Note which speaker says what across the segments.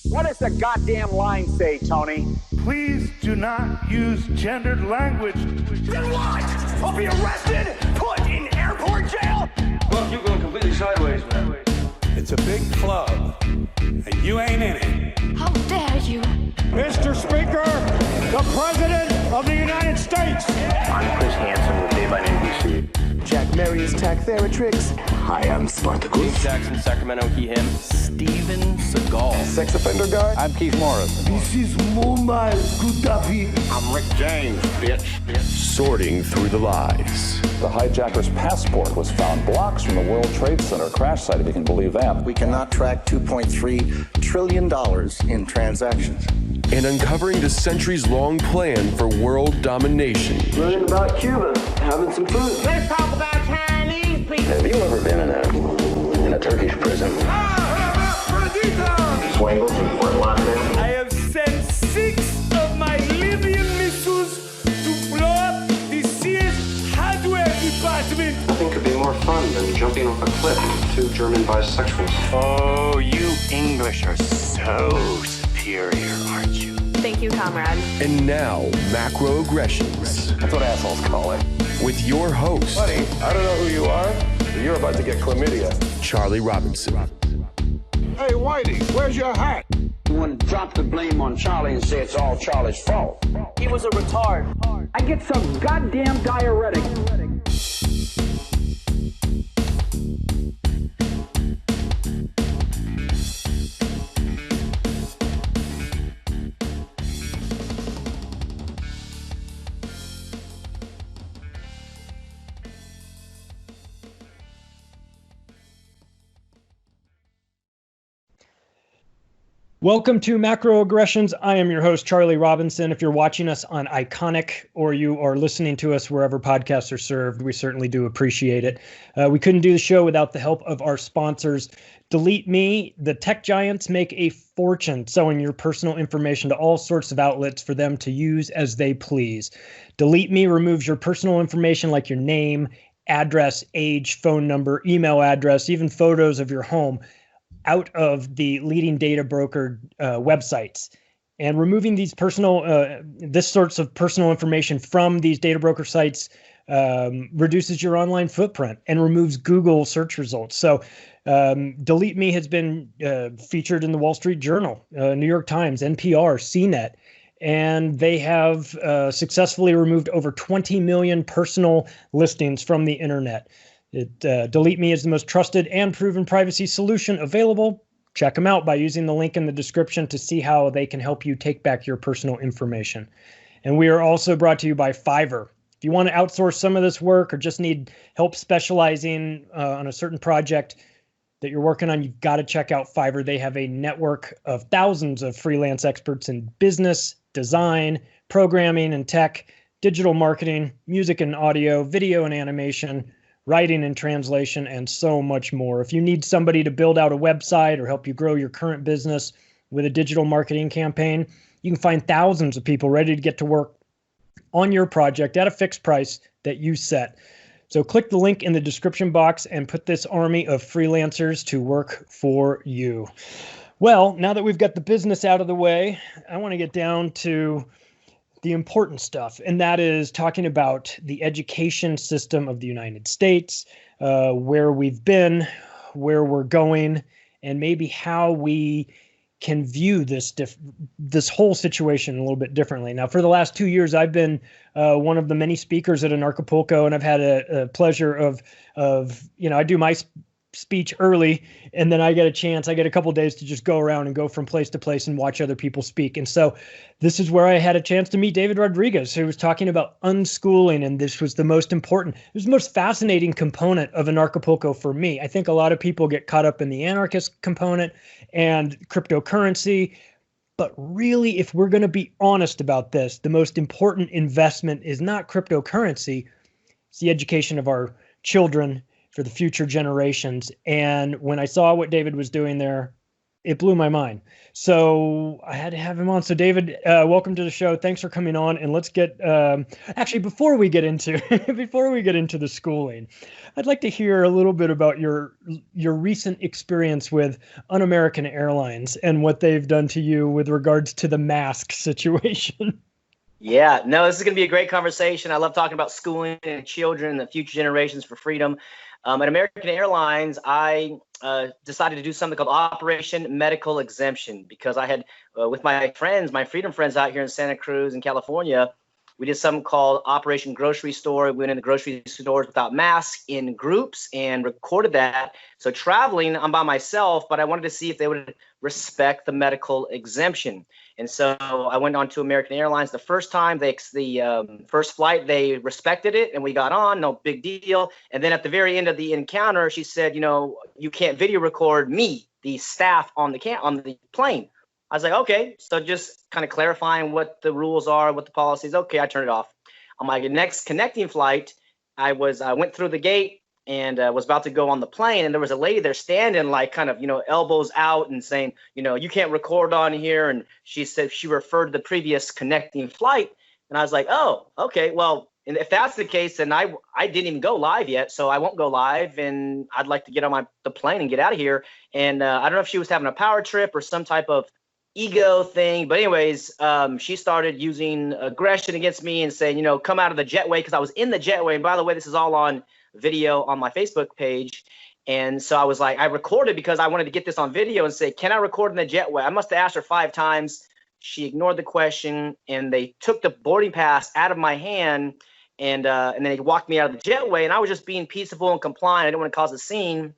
Speaker 1: What does the goddamn line say, Tony?
Speaker 2: Please do not use gendered language.
Speaker 1: Then what? I'll be arrested, put in airport jail?
Speaker 3: Look, you're going completely sideways, man.
Speaker 4: It's a big club, and you ain't in it.
Speaker 5: How dare you?
Speaker 6: Mr. Speaker, the President of the United States.
Speaker 7: I'm Chris Hansen with Dave on NBC.
Speaker 8: Jack Marius Tactheratrix.
Speaker 7: Hi, I'm Spartacus.
Speaker 9: Jackson, Sacramento, he, him. Steven Seagal.
Speaker 8: Sex offender guy.
Speaker 4: I'm Keith Morris.
Speaker 2: This is Muammar Gaddafi.
Speaker 7: I'm Rick James, bitch.
Speaker 10: Sorting through the lies.
Speaker 11: The hijacker's passport was found blocks from the World Trade Center crash site, if you can believe that.
Speaker 8: We cannot track $2.3 trillion in transactions.
Speaker 10: And uncovering the centuries-long plan for world domination.
Speaker 3: Learning about Cuba, having some food.
Speaker 1: Let's talk about Chinese people.
Speaker 7: Have you ever been in a Turkish prison? Swangles in Fort Lauderdale?
Speaker 6: I have sent 6 of my Libyan missiles to blow up the Sears hardware department.
Speaker 12: Nothing could be more fun than jumping off a cliff with 2 German bisexuals.
Speaker 7: Oh, you English are so superior, aren't you?
Speaker 5: Thank you, comrade.
Speaker 10: And now, Macroaggressions.
Speaker 11: That's what assholes call it.
Speaker 10: With your host,
Speaker 11: Buddy, I don't know who you are, but you're about to get chlamydia.
Speaker 10: Charlie Robinson.
Speaker 6: Hey, Whitey, where's your hat?
Speaker 1: You want to drop the blame on Charlie and say it's all Charlie's fault.
Speaker 9: He was a retard.
Speaker 1: I get some goddamn diuretic.
Speaker 13: Welcome to Macroaggressions. I am your host, Charlie Robinson. If you're watching us on Iconic or you are listening to us wherever podcasts are served, we certainly do appreciate it. We couldn't do the show without the help of our sponsors. Delete Me. The tech giants make a fortune selling your personal information to all sorts of outlets for them to use as they please. Delete Me removes your personal information like your name, address, age, phone number, email address, even photos of your home out of the leading data broker websites. And removing these this sorts of personal information from these data broker sites reduces your online footprint and removes Google search results. So Delete Me has been featured in the Wall Street Journal, New York Times, NPR, CNET, and they have successfully removed over 20 million personal listings from the internet. Delete Me is the most trusted and proven privacy solution available. Check them out by using the link in the description to see how they can help you take back your personal information. And we are also brought to you by Fiverr. If you want to outsource some of this work or just need help specializing on a certain project that you're working on, you've got to check out Fiverr. They have a network of thousands of freelance experts in business, design, programming and tech, digital marketing, music and audio, video and animation, writing and translation, and so much more. If you need somebody to build out a website or help you grow your current business with a digital marketing campaign, you can find thousands of people ready to get to work on your project at a fixed price that you set. So click the link in the description box and put this army of freelancers to work for you. Well, now that we've got the business out of the way, I want to get down to the important stuff, and that is talking about the education system of the United States, where we've been, where we're going, and maybe how we can view this whole situation a little bit differently. Now, for the last 2 years, I've been one of the many speakers at Anarchapulco, and I've had a pleasure of I do my speech early, and then I get a couple of days to just go around and go from place to place and watch other people speak. And so this is where I had a chance to meet David Rodriguez, who was talking about unschooling, and this was the most important, it was the most fascinating component of Anarchapulco for me. I think a lot of people get caught up in the anarchist component and cryptocurrency, but really, if we're going to be honest about this, the most important investment is not cryptocurrency, it's the education of our children for the future generations. And when I saw what David was doing there, it blew my mind. So I had to have him on. So David, welcome to the show. Thanks for coming on. And let's get, actually, before we get into the schooling, I'd like to hear a little bit about your recent experience with Un-American Airlines and what they've done to you with regards to the mask situation.
Speaker 14: Yeah, no, this is going to be a great conversation. I love talking about schooling and children and the future generations for freedom. At American Airlines, I decided to do something called Operation Medical Exemption because I had, with my friends, my freedom friends out here in Santa Cruz in California, we did something called Operation Grocery Store. We went into grocery stores without masks in groups and recorded that. So traveling, I'm by myself, but I wanted to see if they would respect the medical exemption. And so I went on to American Airlines the first time. The first flight, they respected it, and we got on, no big deal. And then at the very end of the encounter, she said, you can't video record me, the staff on the plane. I was like, okay, so just kind of clarifying what the rules are, what the policies. Okay, I turned it off. On my next connecting flight, I went through the gate and was about to go on the plane, and there was a lady there standing like kind of, elbows out and saying, you can't record on here. And she said she referred to the previous connecting flight. And I was like, oh, okay, well, and if that's the case, then I didn't even go live yet, so I won't go live, and I'd like to get on the plane and get out of here. And I don't know if she was having a power trip or some type of ego thing, but anyways, she started using aggression against me and saying, come out of the jetway, because I was in the jetway. And by the way, this is all on video on my Facebook page. And so I was like, I recorded because I wanted to get this on video and say, can I record in the jetway? I must have asked her 5 times. She ignored the question, and they took the boarding pass out of my hand, and then they walked me out of the jetway. And I was just being peaceful and compliant. I didn't want to cause a scene.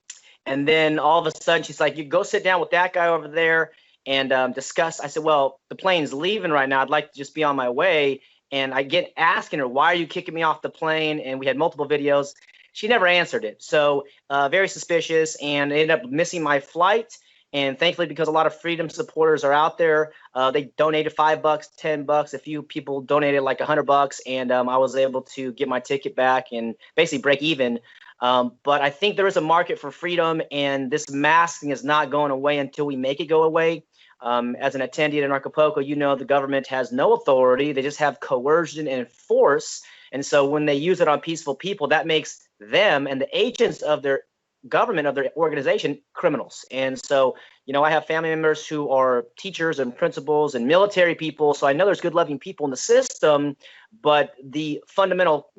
Speaker 14: And then all of a sudden, she's like, you go sit down with that guy over there and discuss. I said, well, the plane's leaving right now. I'd like to just be on my way. And I get asking her, why are you kicking me off the plane? And we had multiple videos. She never answered it. So very suspicious, and ended up missing my flight. And thankfully, because a lot of freedom supporters are out there, they donated $5, $10. A few people donated like $100, and I was able to get my ticket back and basically break even. But I think there is a market for freedom, and this masking is not going away until we make it go away. As an attendee at Acapulco, the government has no authority. They just have coercion and force. And so when they use it on peaceful people, that makes them and the agents of their government, of their organization, criminals. And so, I have family members who are teachers and principals and military people. So I know there's good, loving people in the system, but the fundamental,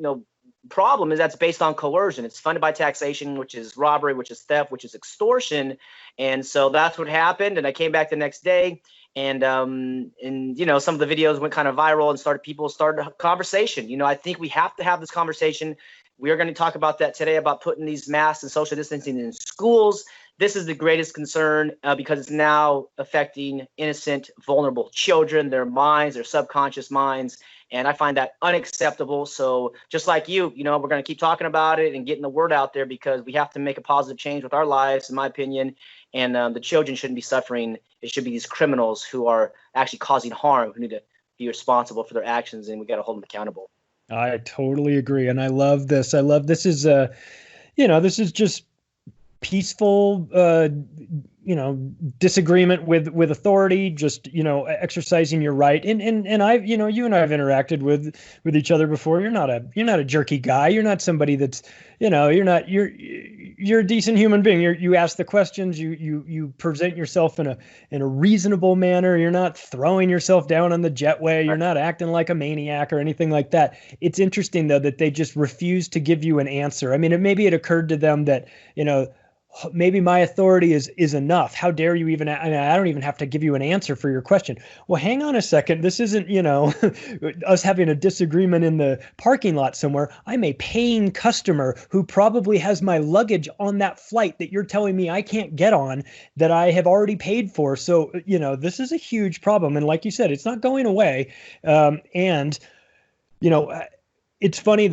Speaker 14: problem is that's based on coercion. It's funded by taxation, which is robbery, which is theft, which is extortion. And so that's what happened. And I came back the next day, and some of the videos went kind of viral, and people started a conversation. I think we have to have this conversation. We are going to talk about that today, about putting these masks and social distancing in schools. This is the greatest concern because it's now affecting innocent, vulnerable children, their minds, their subconscious minds. And I find that unacceptable. So just like you, we're going to keep talking about it and getting the word out there, because we have to make a positive change with our lives, in my opinion. And the children shouldn't be suffering. It should be these criminals who are actually causing harm, who need to be responsible for their actions, and we got to hold them accountable.
Speaker 13: I totally agree. And I love this. This is, this is just peaceful, disagreement with authority, just, exercising your right. And I've, you and I have interacted with each other before. You're not a jerky guy. You're not somebody that's, you're a decent human being. You ask the questions, you present yourself in a reasonable manner. You're not throwing yourself down on the jetway. You're not acting like a maniac or anything like that. It's interesting though, that they just refuse to give you an answer. I mean, maybe it occurred to them that, maybe my authority is enough. How dare you even, I don't even have to give you an answer for your question. Well, hang on a second. This isn't, us having a disagreement in the parking lot somewhere. I'm a paying customer who probably has my luggage on that flight that you're telling me I can't get on, that I have already paid for. So, this is a huge problem. And like you said, it's not going away. It's funny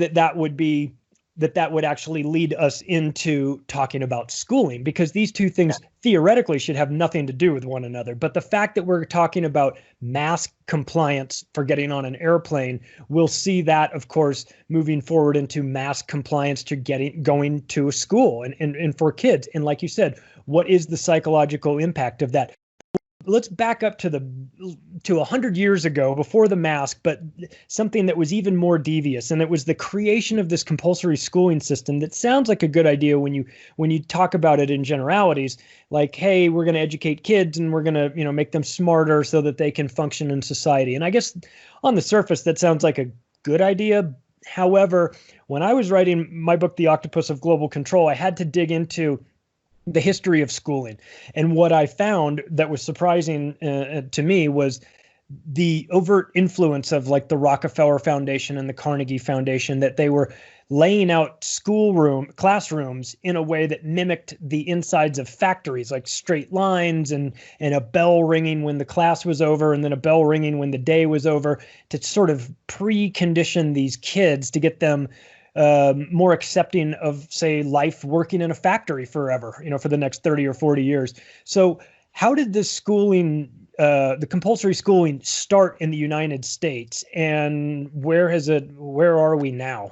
Speaker 13: that would actually lead us into talking about schooling, because these two things theoretically should have nothing to do with one another. But the fact that we're talking about mask compliance for getting on an airplane, we'll see that, of course, moving forward into mask compliance to going to a school and for kids. And like you said, what is the psychological impact of that? let's back up to 100 years ago, before the mask, but something that was even more devious, and it was the creation of this compulsory schooling system that sounds like a good idea when you talk about it in generalities, like, hey, we're going to educate kids and we're going to make them smarter so that they can function in society. And I guess on the surface that sounds like a good idea. However, when I was writing my book, The Octopus of Global Control, I had to dig into the history of schooling. And what I found that was surprising to me was the overt influence of like the Rockefeller Foundation and the Carnegie Foundation, that they were laying out classrooms in a way that mimicked the insides of factories, like straight lines and a bell ringing when the class was over and then a bell ringing when the day was over, to sort of precondition these kids to get them more accepting of, say, life working in a factory forever, for the next 30 or 40 years. So how did this schooling, the compulsory schooling, start in the United States, and where are we now?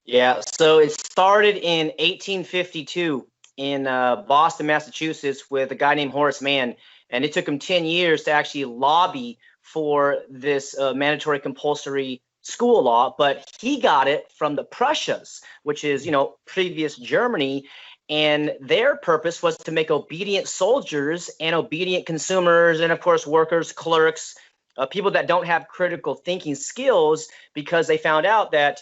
Speaker 14: Yeah, so it started in 1852 in Boston, Massachusetts, with a guy named Horace Mann, and it took him 10 years to actually lobby for this mandatory compulsory school law, but he got it from the Prussians, which is, previous Germany, and their purpose was to make obedient soldiers and obedient consumers, and of course workers, clerks, people that don't have critical thinking skills, because they found out that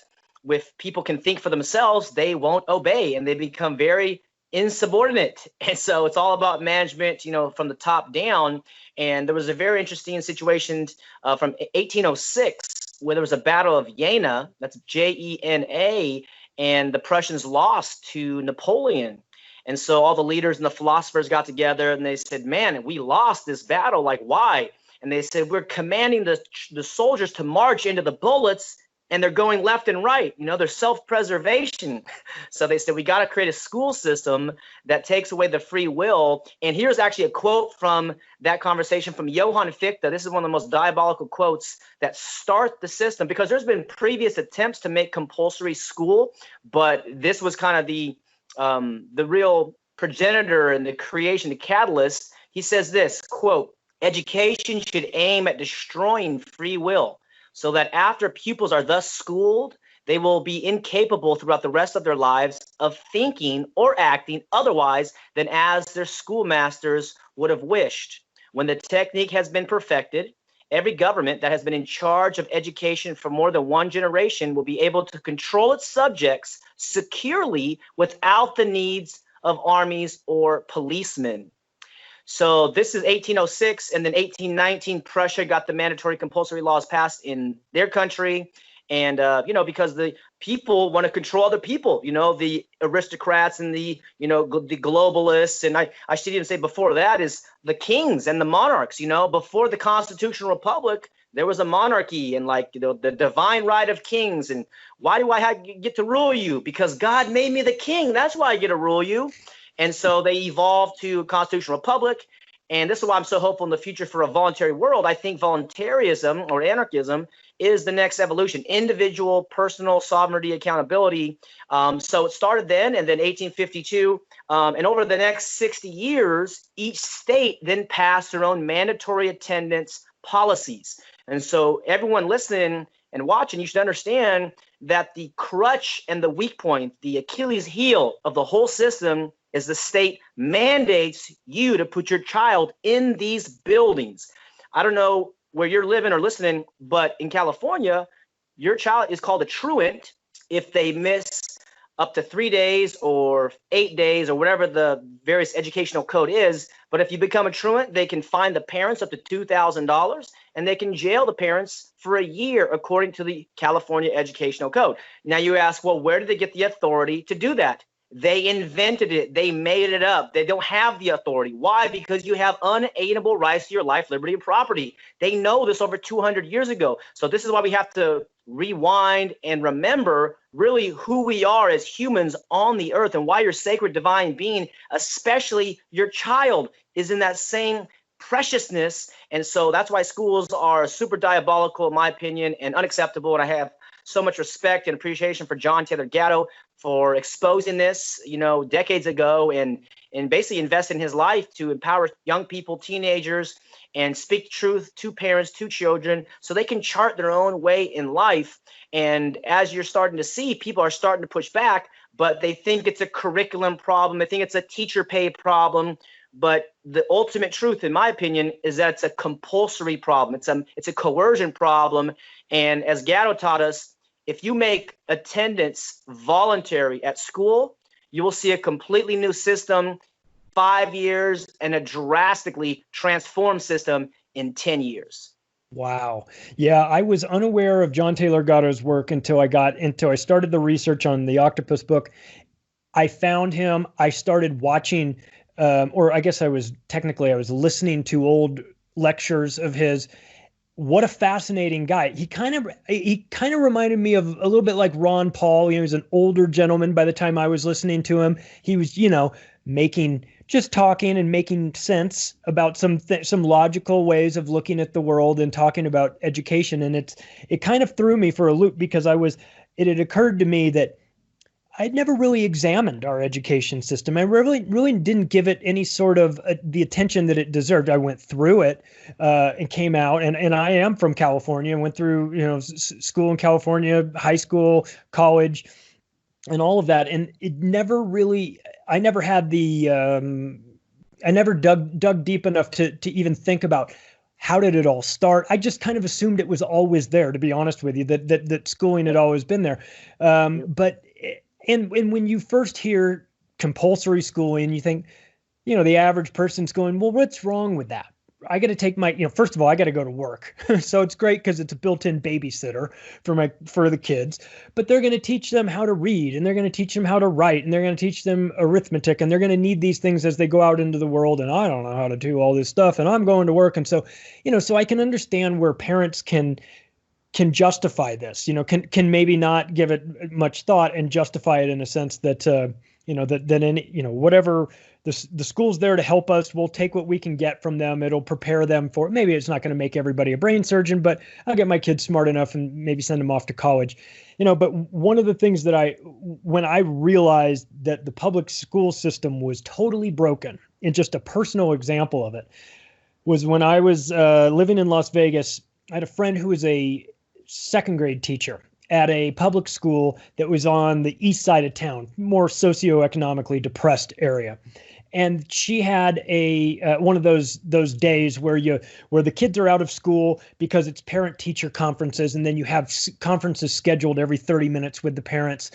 Speaker 14: if people can think for themselves, they won't obey and they become very insubordinate. And so it's all about management, from the top down. And there was a very interesting situation from 1806 where there was a battle of Jena, that's Jena, and the Prussians lost to Napoleon. And so all the leaders and the philosophers got together and they said, man, we lost this battle. Like, why? And they said, we're commanding the soldiers to march into the bullets, and they're going left and right. They're self-preservation. So they said, we got to create a school system that takes away the free will. And here's actually a quote from that conversation from Johann Fichte. This is one of the most diabolical quotes that start the system, because there's been previous attempts to make compulsory school, but this was kind of the real progenitor and the creation, the catalyst. He says this, quote, education should aim at destroying free will, so that after pupils are thus schooled, they will be incapable throughout the rest of their lives of thinking or acting otherwise than as their schoolmasters would have wished. When the technique has been perfected, every government that has been in charge of education for more than one generation will be able to control its subjects securely without the needs of armies or policemen. So this is 1806, and then 1819, Prussia got the mandatory compulsory laws passed in their country. And, because the people want to control other people, the aristocrats and the globalists. And I should even say before that is the kings and the monarchs. Before the constitutional republic, there was a monarchy and the divine right of kings. And why do I get to rule you? Because God made me the king. That's why I get to rule you. And so they evolved to a constitutional republic. And this is why I'm so hopeful in the future for a voluntary world. I think voluntarism or anarchism is the next evolution, individual, personal sovereignty, accountability. So it started then, and then 1852. And over the next 60 years, each state then passed their own mandatory attendance policies. And so everyone listening and watching, you should understand that the crutch and the weak point, the Achilles heel of the whole system, is the state mandates you to put your child in these buildings. I don't know where you're living or listening, but in California, your child is called a truant if they miss up to 3 days or 8 days or whatever the various educational code is. But if you become a truant, they can fine the parents up to $2,000 and they can jail the parents for a year according to the California Educational Code. Now you ask, well, where did they get the authority to do that? They invented it. They made it up. They don't have the authority. Why? Because you have unalienable rights to your life, liberty, and property. They know this over 200 years ago. So this is why we have to rewind and remember really who we are as humans on the earth and why your sacred divine being, especially your child, is in that same preciousness. And so that's why schools are super diabolical, in my opinion, and unacceptable. And I have so much respect and appreciation for John Taylor Gatto for exposing this, decades ago, and basically invest in his life to empower young people, teenagers, and speak truth to parents, to children, so they can chart their own way in life. And as you're starting to see, people are starting to push back, but they think it's a curriculum problem. They think it's a teacher pay problem. But the ultimate truth, in my opinion, is that it's a compulsory problem. It's a coercion problem. And as Gatto taught us, if you make attendance voluntary at school, you will see a completely new system, 5 years, and a drastically transformed system in 10 years.
Speaker 13: Wow. Yeah, I was unaware of John Taylor Gatto's work until I started the research on the Octopus book. I found him. I started watching, or I guess I was listening to old lectures of his. What a fascinating guy. He kind of reminded me of a little bit like Ron Paul. He was an older gentleman by the time I was listening to him. He was, talking and making sense about some logical ways of looking at the world and talking about education. And it kind of threw me for a loop because it had occurred to me that I'd never really examined our education system. I really didn't give it any sort of the attention that it deserved. I went through it and came out, and I am from California and went through, school in California, high school, college, and all of that. And it never really, I never had I never dug deep enough to even think about how did it all start. I just kind of assumed it was always there, to be honest with you, that schooling had always been there. But And when you first hear compulsory schooling, you think, the average person's going, well, what's wrong with that? I got to take first of all, I got to go to work. So it's great because it's a built-in babysitter for the kids, but they're going to teach them how to read, and they're going to teach them how to write, and they're going to teach them arithmetic, and they're going to need these things as they go out into the world. And I don't know how to do all this stuff, and I'm going to work. And so, so I can understand where parents can justify this, can maybe not give it much thought and justify it in a sense that, whatever the school's there to help us, we'll take what we can get from them. It'll prepare them for, maybe it's not going to make everybody a brain surgeon, but I'll get my kids smart enough and maybe send them off to college, but one of the things that when I realized that the public school system was totally broken, and just a personal example of it was when I was living in Las Vegas. I had a friend who was a second grade teacher at a public school that was on the east side of town, more socioeconomically depressed area. And she had one of those days where the kids are out of school because it's parent-teacher conferences, and then you have conferences scheduled every 30 minutes with the parents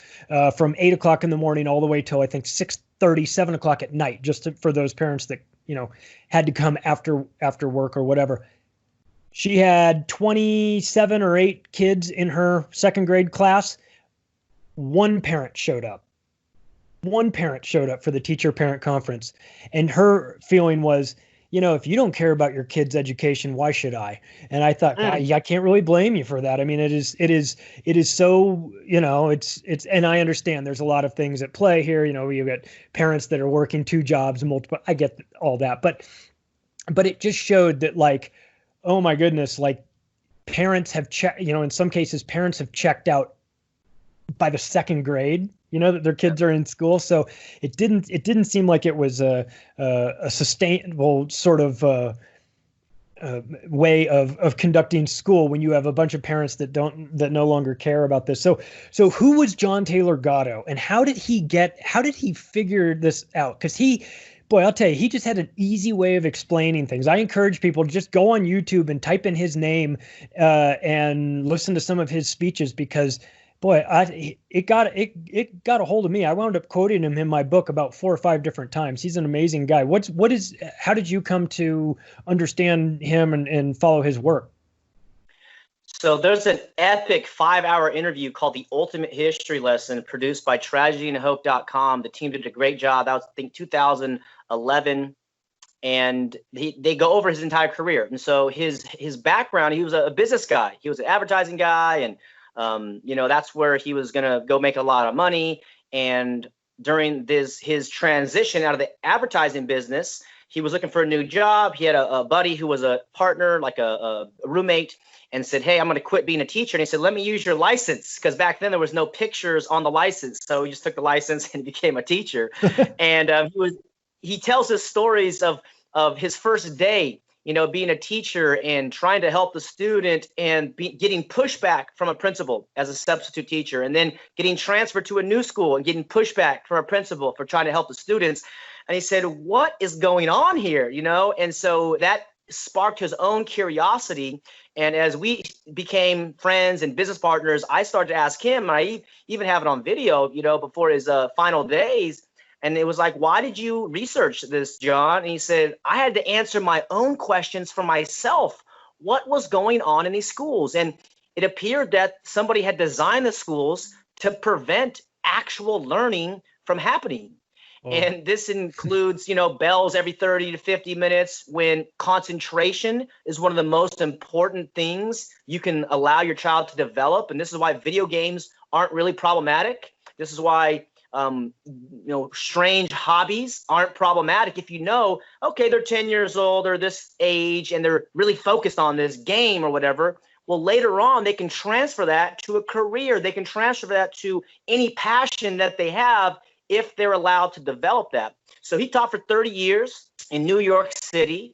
Speaker 13: from 8 o'clock in the morning all the way till I think 6:30, 7 o'clock at night, just for those parents that had to come after work or whatever. She had 27 or 8 kids in her second grade class. One parent showed up for the teacher-parent conference. And her feeling was, if you don't care about your kids' education, why should I? And I thought, I can't really blame you for that. I mean, it is so, it's, and I understand there's a lot of things at play here. You've got parents that are working 2 jobs and multiple, I get all that. But it just showed that, oh my goodness, parents have checked, in some cases, parents have checked out by the second grade, that their kids are in school. So it didn't seem like it was a sustainable sort of way of conducting school when you have a bunch of parents that no longer care about this. So who was John Taylor Gatto, and how did he figure this out? Because boy, I'll tell you, he just had an easy way of explaining things. I encourage people to just go on YouTube and type in his name and listen to some of his speeches, because, boy, it got a hold of me. I wound up quoting him in my book about 4 or 5 different times. He's an amazing guy. How did you come to understand him and follow his work?
Speaker 14: So there's an epic 5-hour interview called The Ultimate History Lesson, produced by TragedyandHope.com. The team did a great job. That was, I think, 2011. And they go over his entire career. And so his background, he was a business guy. He was an advertising guy. And, that's where he was going to go make a lot of money. And during his transition out of the advertising business, he was looking for a new job. He had a buddy who was a partner, like a roommate, and said, hey, I'm going to quit being a teacher. And he said, let me use your license, because back then there was no pictures on the license. So he just took the license and became a teacher. And he tells us stories of his first day, being a teacher and trying to help the student and getting pushback from a principal as a substitute teacher, and then getting transferred to a new school and getting pushback from a principal for trying to help the students. And he said, what is going on here? And so that sparked his own curiosity. And as we became friends and business partners, I started to ask him, and I even have it on video, before his final days. And it was like, why did you research this, John? And he said, I had to answer my own questions for myself. What was going on in these schools? And it appeared that somebody had designed the schools to prevent actual learning from happening. Oh. And this includes, bells every 30 to 50 minutes, when concentration is one of the most important things you can allow your child to develop. And this is why video games aren't really problematic. This is why strange hobbies aren't problematic. If okay, they're 10 years old or this age and they're really focused on this game or whatever, well, later on, they can transfer that to a career. They can transfer that to any passion that they have if they're allowed to develop that. So he taught for 30 years in New York City,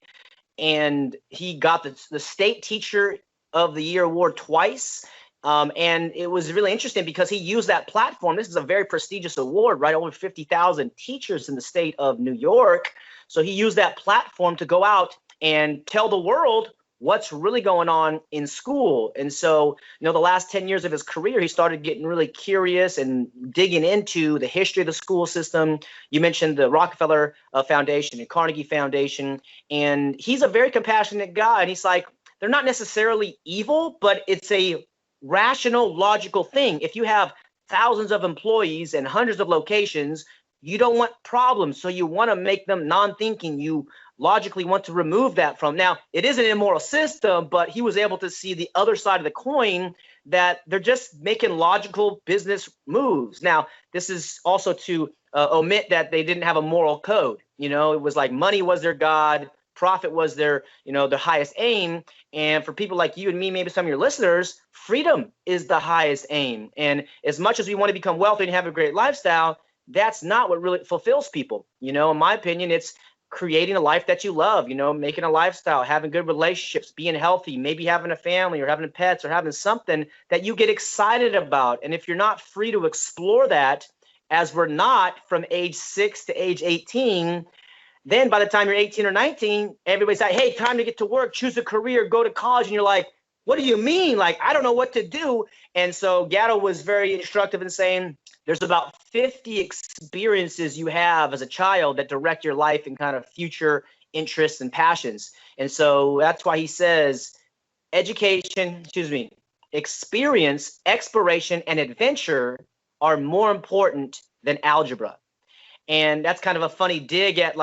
Speaker 14: and he got the State Teacher of the Year award twice. And it was really interesting because he used that platform. This is a very prestigious award, right? Over 50,000 teachers in the state of New York. So he used that platform to go out and tell the world what's really going on in school. And so, the last 10 years of his career, he started getting really curious and digging into the history of the school system. You mentioned the Rockefeller Foundation and Carnegie Foundation, and he's a very compassionate guy. And he's like, they're not necessarily evil, but it's a rational, logical thing. If you have thousands of employees and hundreds of locations, you don't want problems. So you want to make them non-thinking. You logically want to remove that from. Now, it is an immoral system, but he was able to see the other side of the coin, that they're just making logical business moves. Now, this is also to omit that they didn't have a moral code. It was like money was their God, profit was their, the highest aim. And for people like you and me, maybe some of your listeners, freedom is the highest aim. And as much as we want to become wealthy and have a great lifestyle, that's not what really fulfills people. In my opinion, it's creating a life that you love, making a lifestyle, having good relationships, being healthy, maybe having a family or having pets or having something that you get excited about. And if you're not free to explore that, as we're not from age 6 to age 18, then by the time you're 18 or 19, everybody's like, hey, time to get to work, choose a career, go to college. And you're like, what do you mean? Like, I don't know what to do. And so Goddard was very instructive in saying there's about 50 experiences you have as a child that direct your life and kind of future interests and passions. And so that's why he says experience, exploration, and adventure are more important than algebra. And that's kind of a funny dig at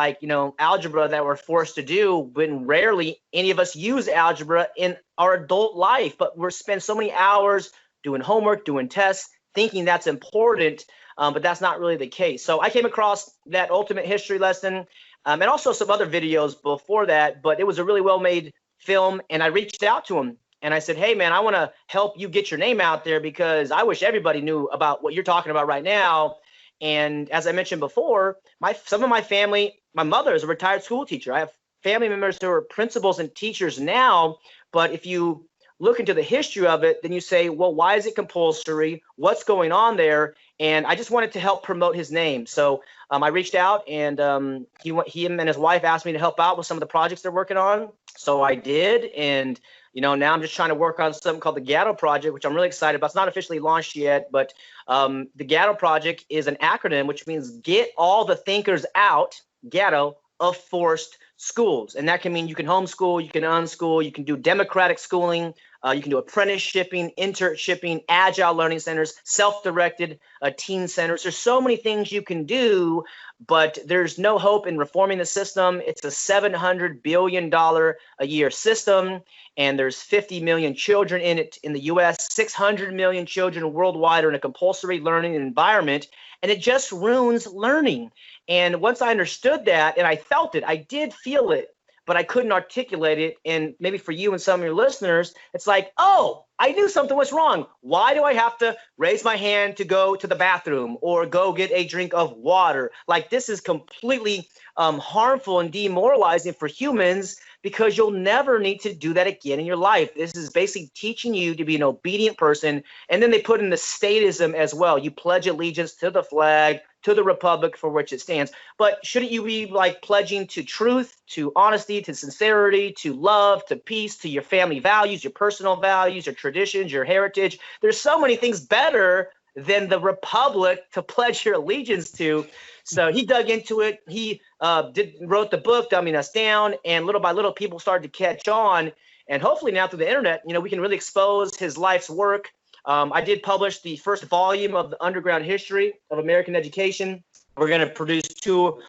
Speaker 14: algebra that we're forced to do, when rarely any of us use algebra in our adult life, but we're spend so many hours doing homework, doing tests, thinking that's important, but that's not really the case. So I came across that ultimate history lesson and also some other videos before that, but it was a really well-made film. And I reached out to him and I said, hey, man, I want to help you get your name out there, because I wish everybody knew about what you're talking about right now. And as I mentioned before, some of my family, my mother is a retired school teacher. I have family members who are principals and teachers now. But if you look into the history of it, then you say, well, why is it compulsory? What's going on there? And I just wanted to help promote his name. So I reached out, and he and his wife asked me to help out with some of the projects they're working on. So I did. And now I'm just trying to work on something called the Goddard Project, which I'm really excited about. It's not officially launched yet, but the Goddard Project is an acronym, which means get all the thinkers out, Goddard, of forced schools. And that can mean you can homeschool, you can unschool, you can do democratic schooling, you can do apprenticeshipping, internshipping, agile learning centers, self-directed teen centers. There's so many things you can do, but there's no hope in reforming the system. It's a $700 billion a year system, and there's 50 million children in it in the US, 600 million children worldwide are in a compulsory learning environment, and it just ruins learning. And once I understood that and I felt it, I did feel it, but I couldn't articulate it. And maybe for you and some of your listeners, it's like, oh, I knew something was wrong. Why do I have to raise my hand to go to the bathroom or go get a drink of water? Like, this is completely harmful and demoralizing for humans, because you'll never need to do that again in your life. This is basically teaching you to be an obedient person. And then they put in the statism as well. You pledge allegiance to the flag, to the republic for which it stands. But shouldn't you be like pledging to truth, to honesty, to sincerity, to love, to peace, to your family values, your personal values, your traditions, your heritage? There's so many things better than the republic to pledge your allegiance to. So he dug into it. He wrote the book, Dumbing Us Down, and little by little, people started to catch on. And hopefully now through the internet, we can really expose his life's work. I did publish the first volume of the underground history of American education. We're going to produce two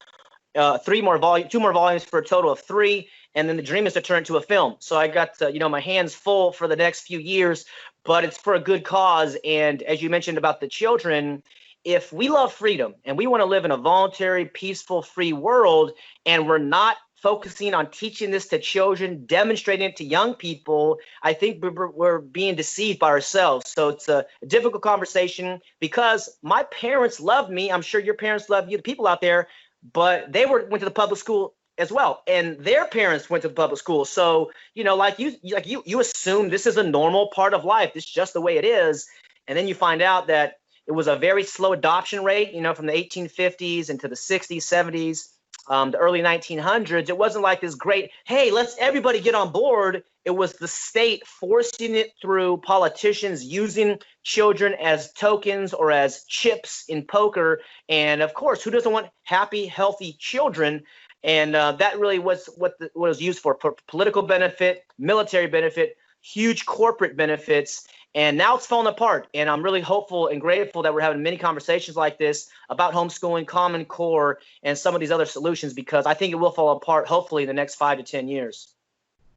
Speaker 14: more volumes for a total of 3. And then the dream is to turn it into a film. So I got, my hands full for the next few years, but it's for a good cause. And as you mentioned about the children, if we love freedom and we want to live in a voluntary, peaceful, free world, and we're not focusing on teaching this to children, demonstrating it to young people, I think we're being deceived by ourselves. So it's a difficult conversation, because my parents loved me. I'm sure your parents love you, the people out there, but they went to the public school as well, and their parents went to the public school. So, you assume this is a normal part of life. This is just the way it is. And then you find out that it was a very slow adoption rate, from the 1850s into the 60s, 70s, the early 1900s. It wasn't like this great, hey, let's everybody get on board. It was the state forcing it through, politicians using children as tokens or as chips in poker. And of course, who doesn't want happy, healthy children? And that really was what was used for political benefit, military benefit, huge corporate benefits. And now it's falling apart. And I'm really hopeful and grateful that we're having many conversations like this about homeschooling, Common Core, and some of these other solutions, because I think it will fall apart, hopefully, in the next 5 to 10 years.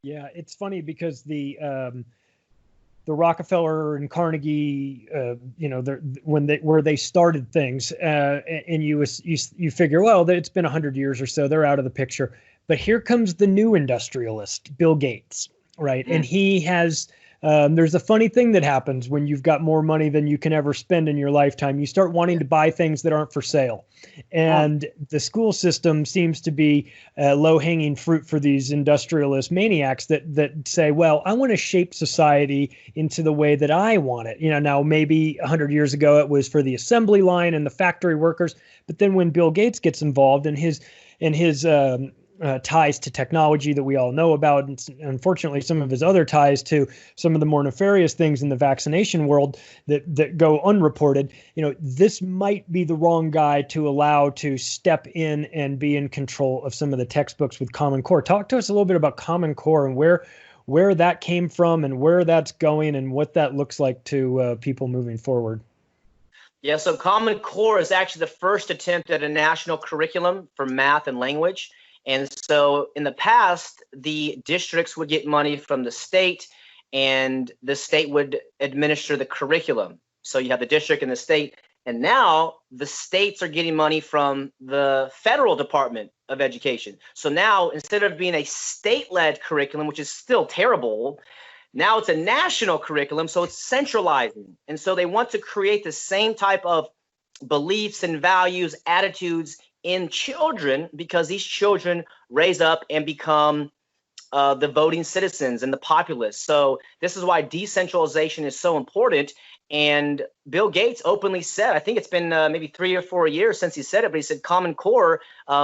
Speaker 14: Yeah,
Speaker 13: it's funny because the Rockefeller and Carnegie, where they started things, and you figure, well, it's been 100 years or so, they're out of the picture. But here comes the new industrialist, Bill Gates, right? And he has. There's a funny thing that happens when you've got more money than you can ever spend in your lifetime. You start wanting to buy things that aren't for sale. And the school system seems to be low-hanging fruit for these industrialist maniacs that say, well, I want to shape society into the way that I want it. Now maybe 100 years ago it was for the assembly line and the factory workers. But then when Bill Gates gets involved in his ties to technology that we all know about, and unfortunately some of his other ties to some of the more nefarious things in the vaccination world that go unreported, this might be the wrong guy to allow to step in and be in control of some of the textbooks with Common Core. Talk to us a little bit about Common Core and where that came from and where that's going and what that looks like to people moving forward.
Speaker 14: Yeah, so Common Core is actually the first attempt at a national curriculum for math and language. And so in the past, the districts would get money from the state, and the state would administer the curriculum. So you have the district and the state. And now the states are getting money from the federal Department of Education. So now instead of being a state-led curriculum, which is still terrible, now it's a national curriculum. So it's centralizing. And so they want to create the same type of beliefs and values, attitudes in children, because these children raise up and become the voting citizens and the populace. So this is why decentralization is so important. And Bill Gates openly said, I think it's been maybe 3 or 4 years since he said it, but he said Common Core,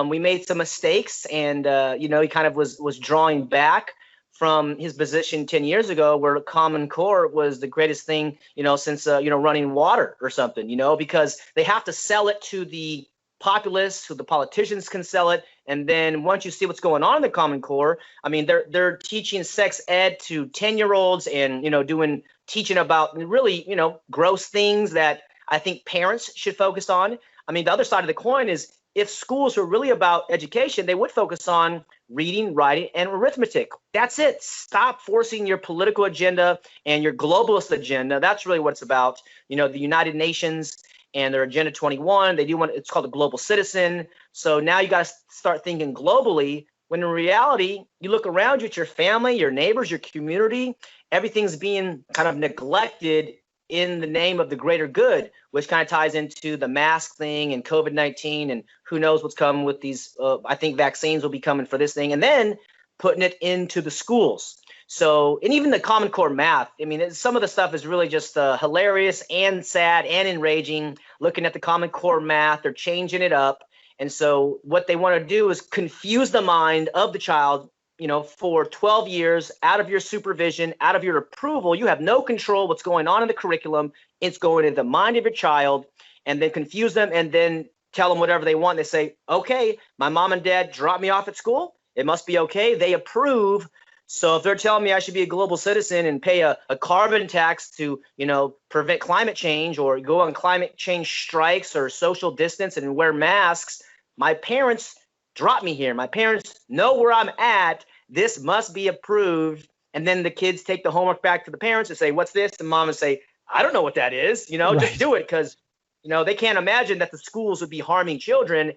Speaker 14: we made some mistakes, and he kind of was drawing back from his position 10 years ago, where Common Core was the greatest thing, since running water or something, because they have to sell it to the populace, so the politicians can sell it. And then once you see what's going on in the Common Core, I mean, they're teaching sex ed to 10-year-olds and, teaching about really, gross things that I think parents should focus on. I mean, the other side of the coin is, if schools were really about education, they would focus on reading, writing, and arithmetic. That's it. Stop forcing your political agenda and your globalist agenda. That's really what it's about. The United Nations and they're Agenda 21. They do want, it's called a global citizen. So now you got to start thinking globally, when in reality, you look around you at your family, your neighbors, your community, everything's being kind of neglected in the name of the greater good, which kind of ties into the mask thing and COVID-19, and who knows what's coming with these. I think vaccines will be coming for this thing, and then putting it into the schools. So, and even the Common Core math, I mean, some of the stuff is really just hilarious and sad and enraging. Looking at the Common Core math, they're changing it up. And so what they want to do is confuse the mind of the child, you know, for 12 years out of your supervision, out of your approval. You have no control what's going on in the curriculum. It's going into the mind of your child, and then confuse them and then tell them whatever they want. They say, okay, my mom and dad dropped me off at school. It must be okay. They approve. So if they're telling me I should be a global citizen and pay a carbon tax to, you know, prevent climate change, or go on climate change strikes, or social distance and wear masks, my parents drop me here. My parents know where I'm at. This must be approved. And then the kids take the homework back to the parents and say, what's this? And mom would say, I don't know what that is. You know,
Speaker 13: right.
Speaker 14: Just do it, because, you know, they can't imagine that the schools would be harming children.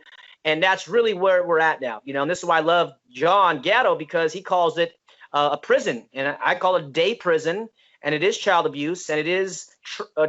Speaker 14: And that's really where we're at now. You know, and this is why I love John Gatto, because he calls it a prison, and I call it day prison. And it is child abuse, and it is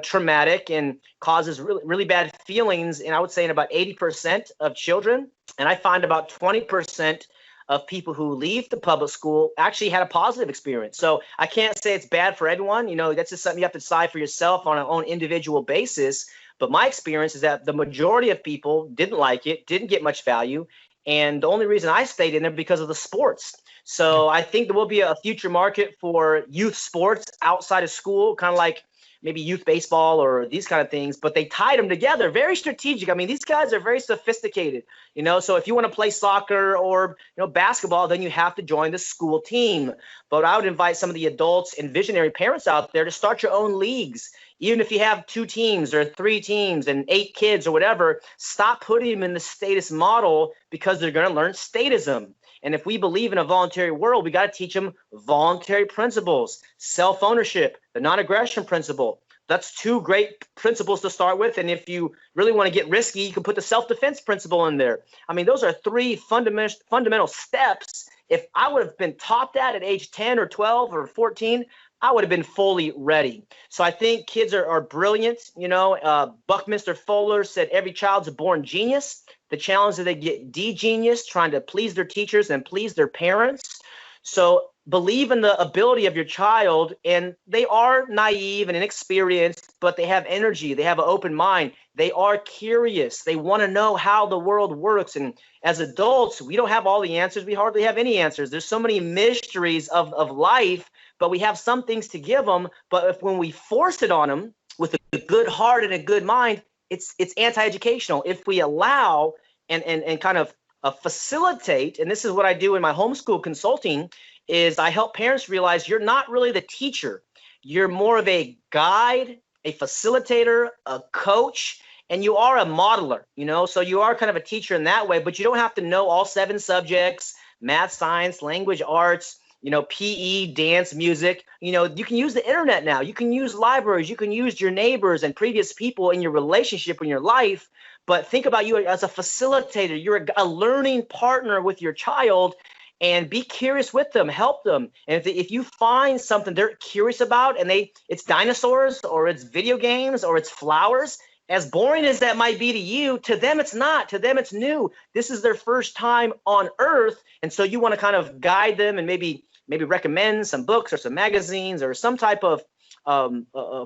Speaker 14: traumatic and causes really, really bad feelings. And I would say in about 80% of children. And I find about 20% of people who leave the public school actually had a positive experience. So I can't say it's bad for everyone. You know, that's just something you have to decide for yourself on an own individual basis. But my experience is that the majority of people didn't like it, didn't get much value. And the only reason I stayed in there because of the sports. So I think there will be a future market for youth sports outside of school, kind of like maybe youth baseball or these kind of things, but they tied them together. Very strategic. I mean, these guys are very sophisticated, you know, so if you want to play soccer or, you know, basketball, then you have to join the school team. But I would invite some of the adults and visionary parents out there to start your own leagues. Even if you have 2 teams or 3 teams and 8 kids or whatever, stop putting them in the status model, because they're going to learn statism. And if we believe in a voluntary world, we got to teach them voluntary principles, self-ownership, the non-aggression principle. That's 2 great principles to start with. And if you really want to get risky, you can put the self-defense principle in there. I mean, those are 3 fundamental steps. If I would have been taught that at age 10 or 12 or 14, I would have been fully ready. So I think kids are brilliant. You know, Buckminster Fuller said every child's a born genius. The challenge is they get de-genius, trying to please their teachers and please their parents. So believe in the ability of your child, and they are naive and inexperienced, but they have energy. They have an open mind. They are curious. They want to know how the world works. And as adults, we don't have all the answers. We hardly have any answers. There's so many mysteries of life, but we have some things to give them. But when we force it on them with a good heart and a good mind, it's anti-educational. If we allow and kind of facilitate, and this is what I do in my homeschool consulting, is I help parents realize you're not really the teacher. You're more of a guide, a facilitator, a coach, and you are a modeler, you know, so you are kind of a teacher in that way, but you don't have to know all 7 subjects, math, science, language, arts, you know, PE, dance, music. You know, you can use the internet now. You can use libraries. You can use your neighbors and previous people in your relationship, in your life. But think about you as a facilitator. You're a learning partner with your child, and be curious with them, help them. And if you find something they're curious about, and it's dinosaurs or it's video games or it's flowers, as boring as that might be to you, to them it's not. To them it's new. This is their first time on Earth, and so you want to kind of guide them and maybe recommend some books or some magazines or some type of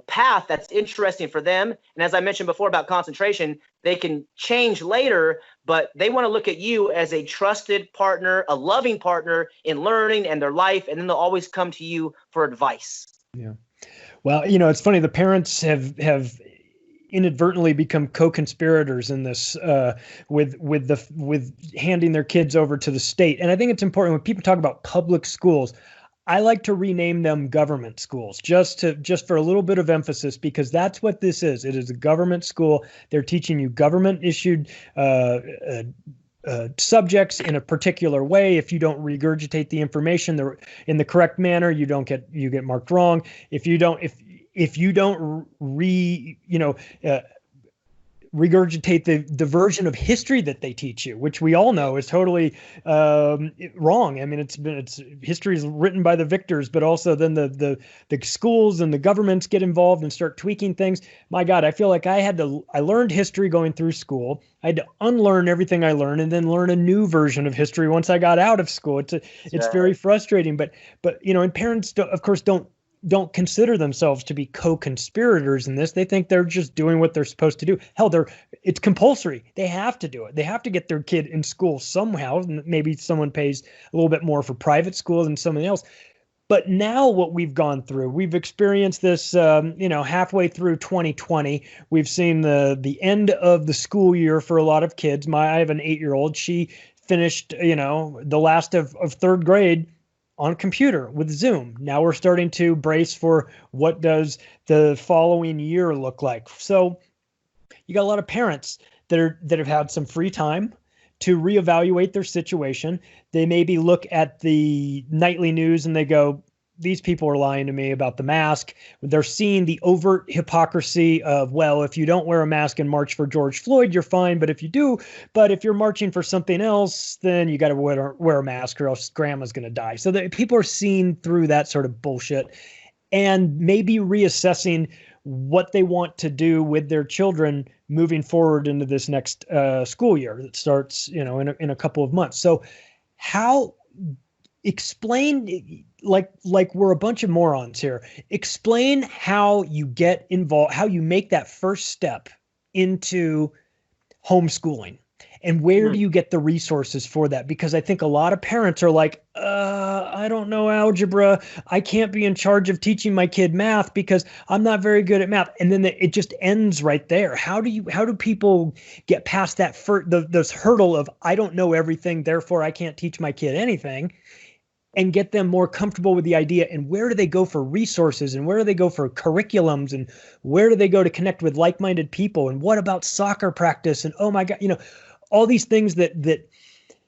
Speaker 14: path that's interesting for them. And as I mentioned before about concentration, they can change later, but they want to look at you as a trusted partner, a loving partner in learning and their life, and then they'll always come to you for advice.
Speaker 13: Yeah. Well, you know, it's funny, the parents have inadvertently become co-conspirators in this with handing their kids over to the state. And I think it's important when people talk about public schools, I like to rename them government schools just for a little bit of emphasis, because that's what this is. It is a government school. They're teaching you government issued subjects in a particular way. If you don't regurgitate the information in the correct manner, you get marked wrong. If you don't regurgitate the version of history that they teach you, which we all know is totally wrong. I mean, it's history is written by the victors, but also then the schools and the governments get involved and start tweaking things. My God, I feel like I learned history going through school. I had to unlearn everything I learned and then learn a new version of history once I got out of school. It's very frustrating, but and parents don't consider themselves to be co-conspirators in this. They think they're just doing what they're supposed to do. Hell, it's compulsory. They have to do it. They have to get their kid in school somehow. Maybe someone pays a little bit more for private school than somebody else. But now what we've gone through, we've experienced this, halfway through 2020. We've seen the end of the school year for a lot of kids. I have an 8-year-old. She finished, the last of third grade on a computer with Zoom. Now we're starting to brace for what does the following year look like. So you got a lot of parents that have had some free time to reevaluate their situation. They maybe look at the nightly news and they go, these people are lying to me about the mask. They're seeing the overt hypocrisy of, well, if you don't wear a mask and march for George Floyd, you're fine. But if you do, if you're marching for something else, then you got to wear a mask or else grandma's going to die. So that people are seeing through that sort of bullshit and maybe reassessing what they want to do with their children moving forward into this next school year that starts, in a couple of months. So how explain, like we're a bunch of morons here. Explain how you get involved, how you make that first step into homeschooling, and where do you get the resources for that? Because I think a lot of parents are like, I don't know algebra. I can't be in charge of teaching my kid math because I'm not very good at math. And then it just ends right there. How do people get past that this hurdle of, I don't know everything, therefore I can't teach my kid anything, and get them more comfortable with the idea? And where do they go for resources, and where do they go for curriculums, and where do they go to connect with like-minded people? And what about soccer practice? And oh my God, all these things that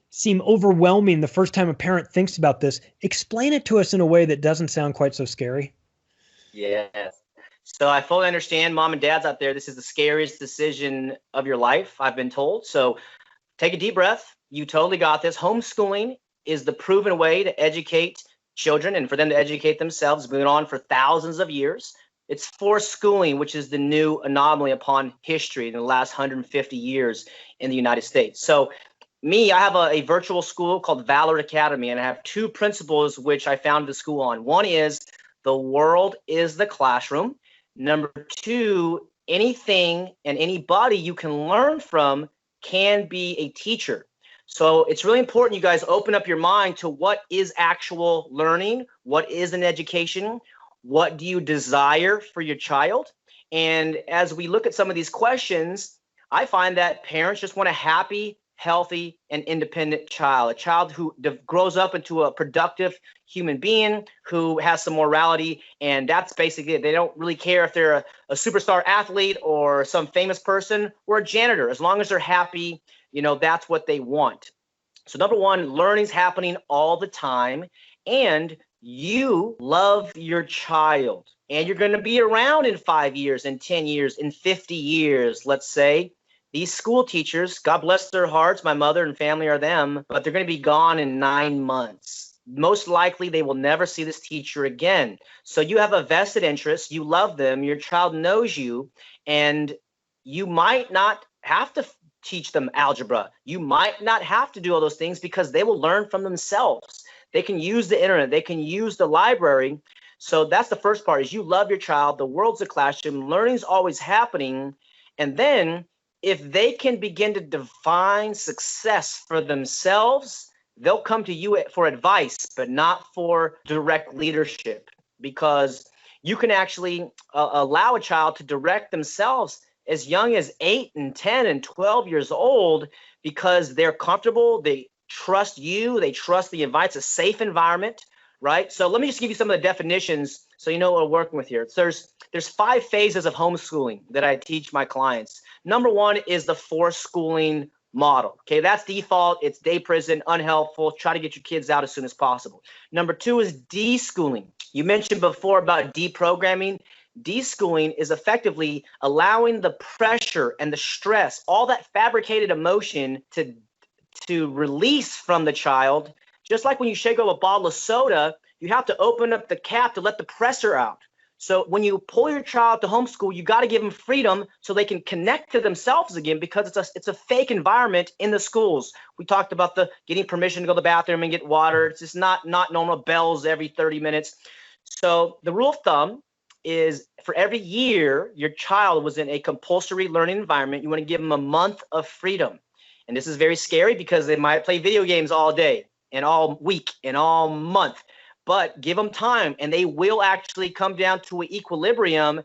Speaker 13: seem overwhelming the first time a parent thinks about this. Explain it to us in a way that doesn't sound quite so scary.
Speaker 14: Yes. So I fully understand, mom and dads out there, this is the scariest decision of your life, I've been told. So take a deep breath. You totally got this. Homeschooling is the proven way to educate children and for them to educate themselves, been on for thousands of years. It's forced schooling, which is the new anomaly upon history in the last 150 years in the United States. So I have a virtual school called Valor Academy, and I have two principles which I founded the school on. One is the world is the classroom. Number two, anything and anybody you can learn from can be a teacher. So it's really important you guys open up your mind to what is actual learning, what is an education, what do you desire for your child? And as we look at some of these questions, I find that parents just want a happy, healthy, and independent child, a child who grows up into a productive human being who has some morality. And that's basically it. They don't really care if they're a superstar athlete or some famous person or a janitor. As long as they're happy, that's what they want. So number one, learning's happening all the time, and you love your child, and you're going to be around in 5 years, in 10 years, in 50 years, let's say. These school teachers, God bless their hearts, my mother and family are them, but they're going to be gone in 9 months. Most likely they will never see this teacher again. So you have a vested interest, you love them, your child knows you, and you might not have to teach them algebra. You might not have to do all those things because they will learn from themselves. They can use the internet, they can use the library. So that's the first part, is you love your child, the world's a classroom, learning's always happening. And then if they can begin to define success for themselves, they'll come to you for advice, but not for direct leadership, because you can actually allow a child to direct themselves as young as 8 and 10 and 12 years old, because they're comfortable, they trust you, they trust the advice, a safe environment, right? So let me just give you some of the definitions so you know what we're working with here. There's 5 phases of homeschooling that I teach my clients. Number one is the forced schooling model. Okay, that's default. It's day prison, unhelpful. Try to get your kids out as soon as possible. Number two is deschooling. You mentioned before about deprogramming. Deschooling is effectively allowing the pressure and the stress, all that fabricated emotion to release from the child. Just like when you shake up a bottle of soda, you have to open up the cap to let the pressure out. So when you pull your child to homeschool, you got to give them freedom so they can connect to themselves again, because it's a fake environment in the schools. We talked about the getting permission to go to the bathroom and get water. It's just not normal bells every 30 minutes. So the rule of thumb is for every year your child was in a compulsory learning environment, you want to give them a month of freedom. And this is very scary because they might play video games all day and all week and all month. But give them time and they will actually come down to an equilibrium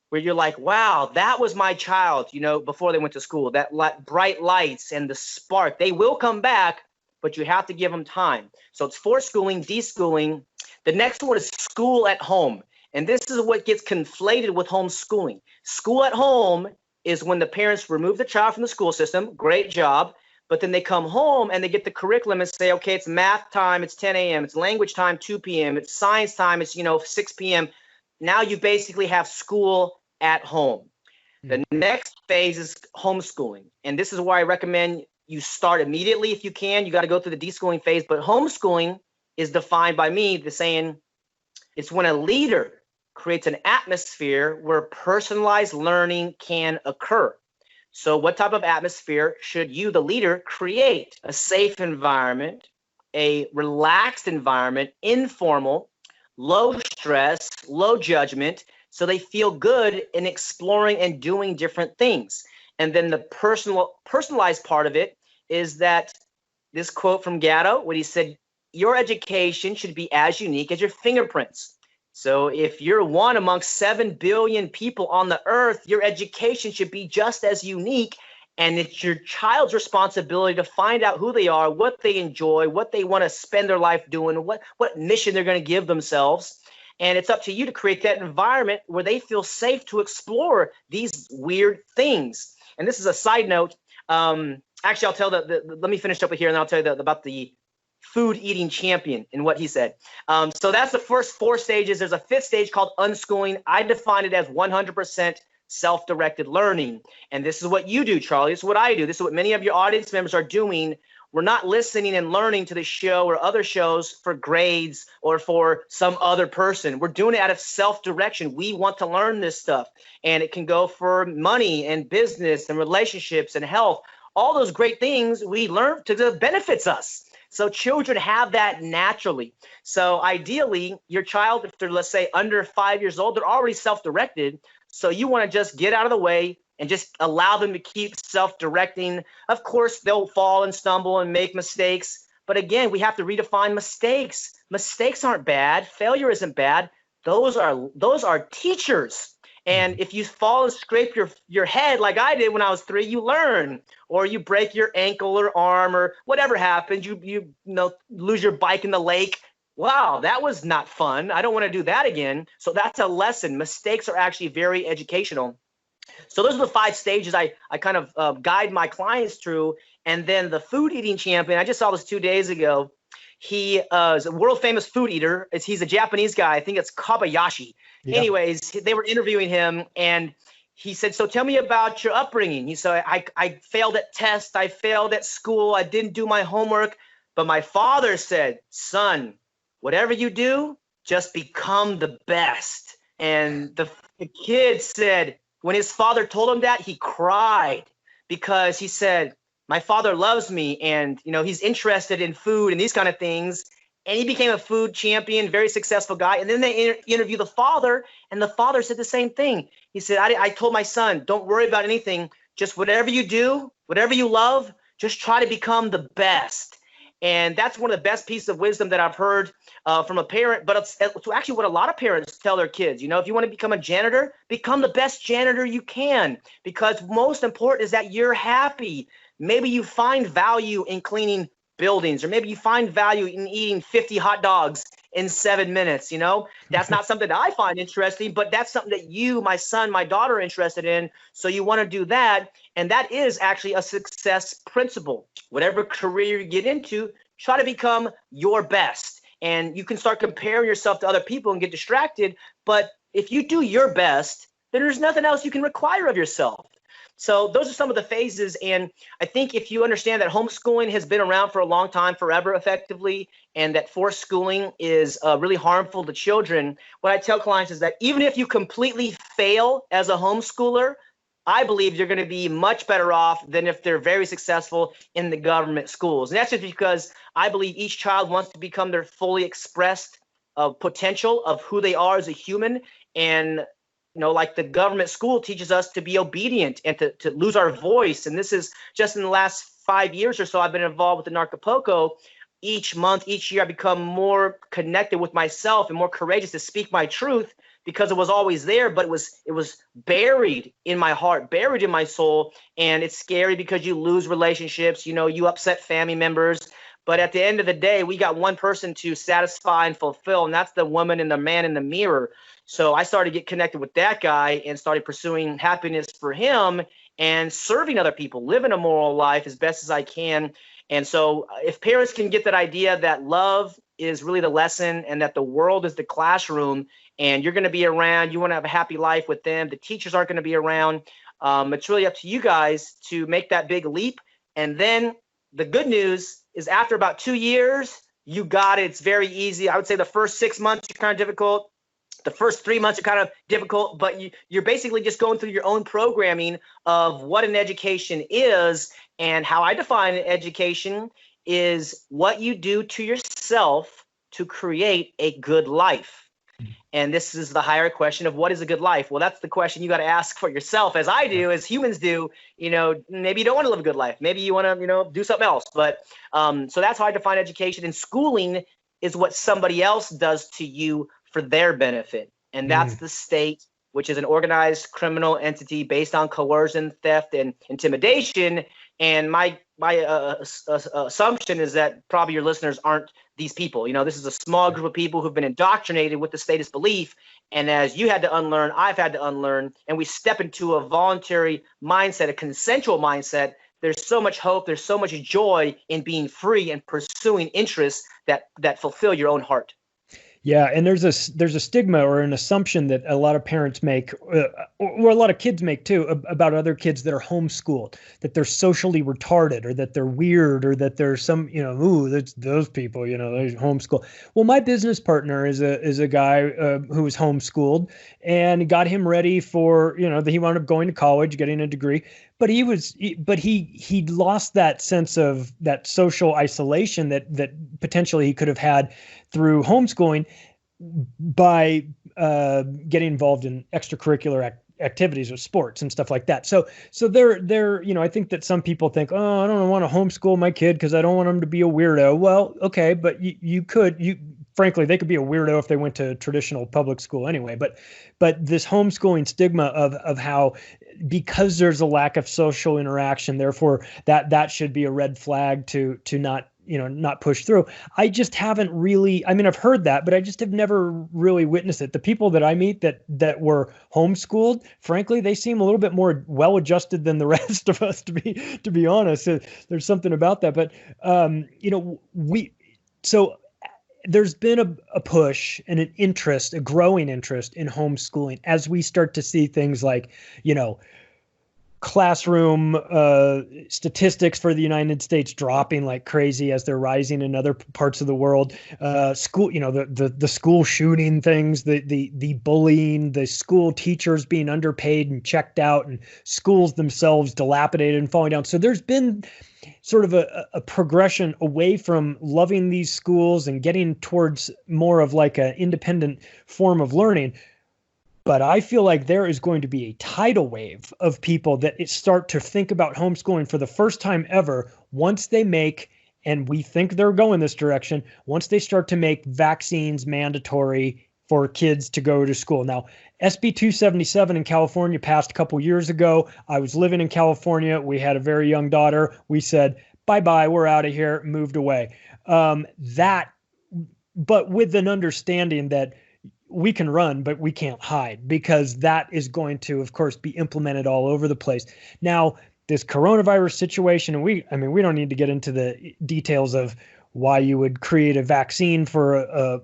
Speaker 14: where you're like, wow, that was my child, before they went to school, that bright lights and the spark. They will come back, but you have to give them time. So it's forced schooling, deschooling. The next one is school at home. And this is what gets conflated with homeschooling. School at home is when the parents remove the child from the school system. Great job. But then they come home and they get the curriculum and say, okay, it's math time, it's 10 a.m., it's language time, 2 p.m., it's science time, it's 6 p.m. Now you basically have school at home. The next phase is homeschooling. And this is where I recommend you start immediately if you can. You got to go through the deschooling phase. But homeschooling is defined by me, the saying, it's when a leader creates an atmosphere where personalized learning can occur. So what type of atmosphere should you, the leader, create? A safe environment, a relaxed environment, informal, low stress, low judgment, so they feel good in exploring and doing different things. And then the personalized part of it is that this quote from Goddard, when he said, your education should be as unique as your fingerprints. So if you're one amongst 7 billion people on the earth, your education should be just as unique. And it's your child's responsibility to find out who they are, what they enjoy, what they want to spend their life doing, what mission they're going to give themselves. And it's up to you to create that environment where they feel safe to explore these weird things. And this is a side note. Actually, I'll tell let me finish up here and then I'll tell you about the food eating champion and what he said. So that's the first 4 stages. There's a 5th stage called unschooling. I define it as 100% self-directed learning. And this is what you do, Charlie. This is what I do. This is what many of your audience members are doing. We're not listening and learning to the show or other shows for grades or for some other person. We're doing it out of self-direction. We want to learn this stuff. And it can go for money and business and relationships and health. All those great things we learn to benefits us. So children have that naturally. So ideally, your child, if they're, let's say, under 5 years old, they're already self-directed. So you want to just get out of the way and just allow them to keep self-directing. Of course, they'll fall and stumble and make mistakes. But again, we have to redefine mistakes. Mistakes aren't bad. Failure isn't bad. Those are teachers. And if you fall and scrape your head like I did when I was 3, you learn. Or you break your ankle or arm or whatever happens, you lose your bike in the lake. Wow, that was not fun. I don't want to do that again. So that's a lesson. Mistakes are actually very educational. So those are the 5 stages I kind of guide my clients through. And then the food eating champion, I just saw this 2 days ago. He is a world famous food eater. He's a Japanese guy. I think it's Kobayashi. Yeah. Anyways, they were interviewing him and he said, so tell me about your upbringing. He said, I failed at tests. I failed at school. I didn't do my homework. But my father said, son, whatever you do, just become the best. And the kid said, when his father told him that, he cried because he said, my father loves me and, he's interested in food and these kind of things. And he became a food champion, very successful guy. And then they interview the father and the father said the same thing. He said, I told my son, don't worry about anything. Just whatever you do, whatever you love, just try to become the best. And that's one of the best pieces of wisdom that I've heard from a parent, but it's actually what a lot of parents tell their kids. If you want to become a janitor, become the best janitor you can, because most important is that you're happy. Maybe you find value in cleaning buildings, or maybe you find value in eating 50 hot dogs in 7 minutes. That's not something that I find interesting, but that's something that you, my son, my daughter are interested in. So you want to do that. And that is actually a success principle. Whatever career you get into, try to become your best. And you can start comparing yourself to other people and get distracted, but if you do your best, then there's nothing else you can require of yourself. So those are some of the phases. And I think if you understand that homeschooling has been around for a long time, forever effectively, and that forced schooling is really harmful to children, what I tell clients is that even if you completely fail as a homeschooler, I believe you're going to be much better off than if they're very successful in the government schools. And that's just because I believe each child wants to become their fully expressed potential of who they are as a human. And like the government school teaches us to be obedient and to lose our voice. And this is just in the last 5 years or so, I've been involved with the Narcapoco. Each month, each year, I become more connected with myself and more courageous to speak my truth, because it was always there, but it was buried in my heart, buried in my soul. And it's scary because you lose relationships, you upset family members. But at the end of the day, we got one person to satisfy and fulfill, and that's the woman and the man in the mirror. So I started to get connected with that guy and started pursuing happiness for him and serving other people, living a moral life as best as I can. And so if parents can get that idea that love is really the lesson and that the world is the classroom and you're going to be around, you want to have a happy life with them, the teachers aren't going to be around. It's really up to you guys to make that big leap. And then the good news is after about 2 years, you got it. It's very easy. I would say the first 6 months are kind of difficult. The first 3 months are kind of difficult, but you're basically just going through your own programming of what an education is. And how I define education is what you do to yourself to create a good life. And this is the higher question of what is a good life? Well, that's the question you got to ask for yourself, as I do, as humans do. Maybe you don't want to live a good life. Maybe you want to, do something else. But so that's how I define education. And schooling is what somebody else does to you for their benefit. And that's the state, which is an organized criminal entity based on coercion, theft, and intimidation. And my assumption is that probably your listeners aren't these people. This is a small group of people who've been indoctrinated with the statist belief. And as you had to unlearn, I've had to unlearn, and we step into a voluntary mindset, a consensual mindset. There's so much hope. There's so much joy in being free and pursuing interests that fulfill your own heart.
Speaker 13: Yeah, and there's a stigma or an assumption that a lot of parents make, or a lot of kids make too, about other kids that are homeschooled, that they're socially retarded, or that they're weird, or that there's some, that's those people, they're homeschooled. Well, my business partner is a guy who was homeschooled, and got him ready for, he wound up going to college, getting a degree. But he lost that sense of that social isolation that potentially he could have had through homeschooling by getting involved in extracurricular activities or sports and stuff like that. So they're I think that some people think, oh, I don't want to homeschool my kid because I don't want him to be a weirdo. Well, okay, but frankly, they could be a weirdo if they went to traditional public school anyway. But this homeschooling stigma of how, because there's a lack of social interaction, therefore that should be a red flag to not push through. I just haven't really, I've heard that, but I just have never really witnessed it. The people that I meet that were homeschooled, frankly, they seem a little bit more well-adjusted than the rest of us, to be honest. There's something about that. But, there's been a push and an interest, a growing interest in homeschooling as we start to see things like, classroom statistics for the United States dropping like crazy as they're rising in other parts of the world. School, the school shooting things, the bullying, the school teachers being underpaid and checked out, and schools themselves dilapidated and falling down. So there's been sort of a progression away from loving these schools and getting towards more of like an independent form of learning. But I feel like there is going to be a tidal wave of people that start to think about homeschooling for the first time ever once they make, and we think they're going this direction, once they start to make vaccines mandatory for kids to go to school. Now, SB 277 in California passed a couple years ago. I was living in California. We had a very young daughter. We said, bye-bye, we're out of here, moved away. But with an understanding that we can run, but we can't hide, because that is going to, of course, be implemented all over the place. Now, this coronavirus situation, and we don't need to get into the details of why you would create a vaccine for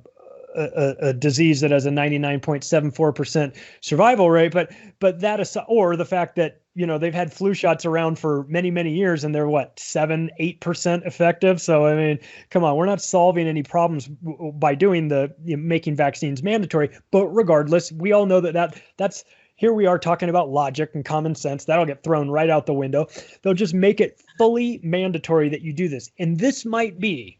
Speaker 13: a disease that has a 99.74% survival rate. But that is, or the fact that, they've had flu shots around for many, many years and they're 7-8% effective. So, I mean, come on, we're not solving any problems by doing making vaccines mandatory. But regardless, we all know that's here we are talking about logic and common sense. That'll get thrown right out the window. They'll just make it fully mandatory that you do this. And this might be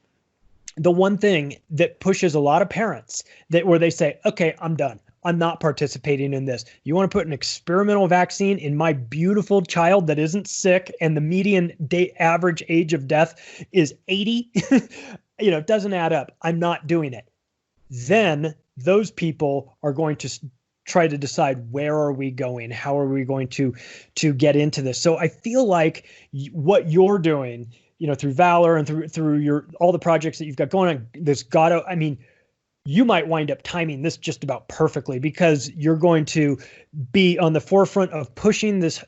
Speaker 13: the one thing that pushes a lot of parents where they say, okay, I'm done. I'm not participating in this. You want to put an experimental vaccine in my beautiful child that isn't sick and the median average age of death is 80? It doesn't add up. I'm not doing it. Then those people are going to try to decide, where are we going? How are we going to get into this? So I feel like what you're doing, through Valor and through all the projects that you've got going on, this Goddard, I mean, you might wind up timing this just about perfectly, because you're going to be on the forefront of pushing this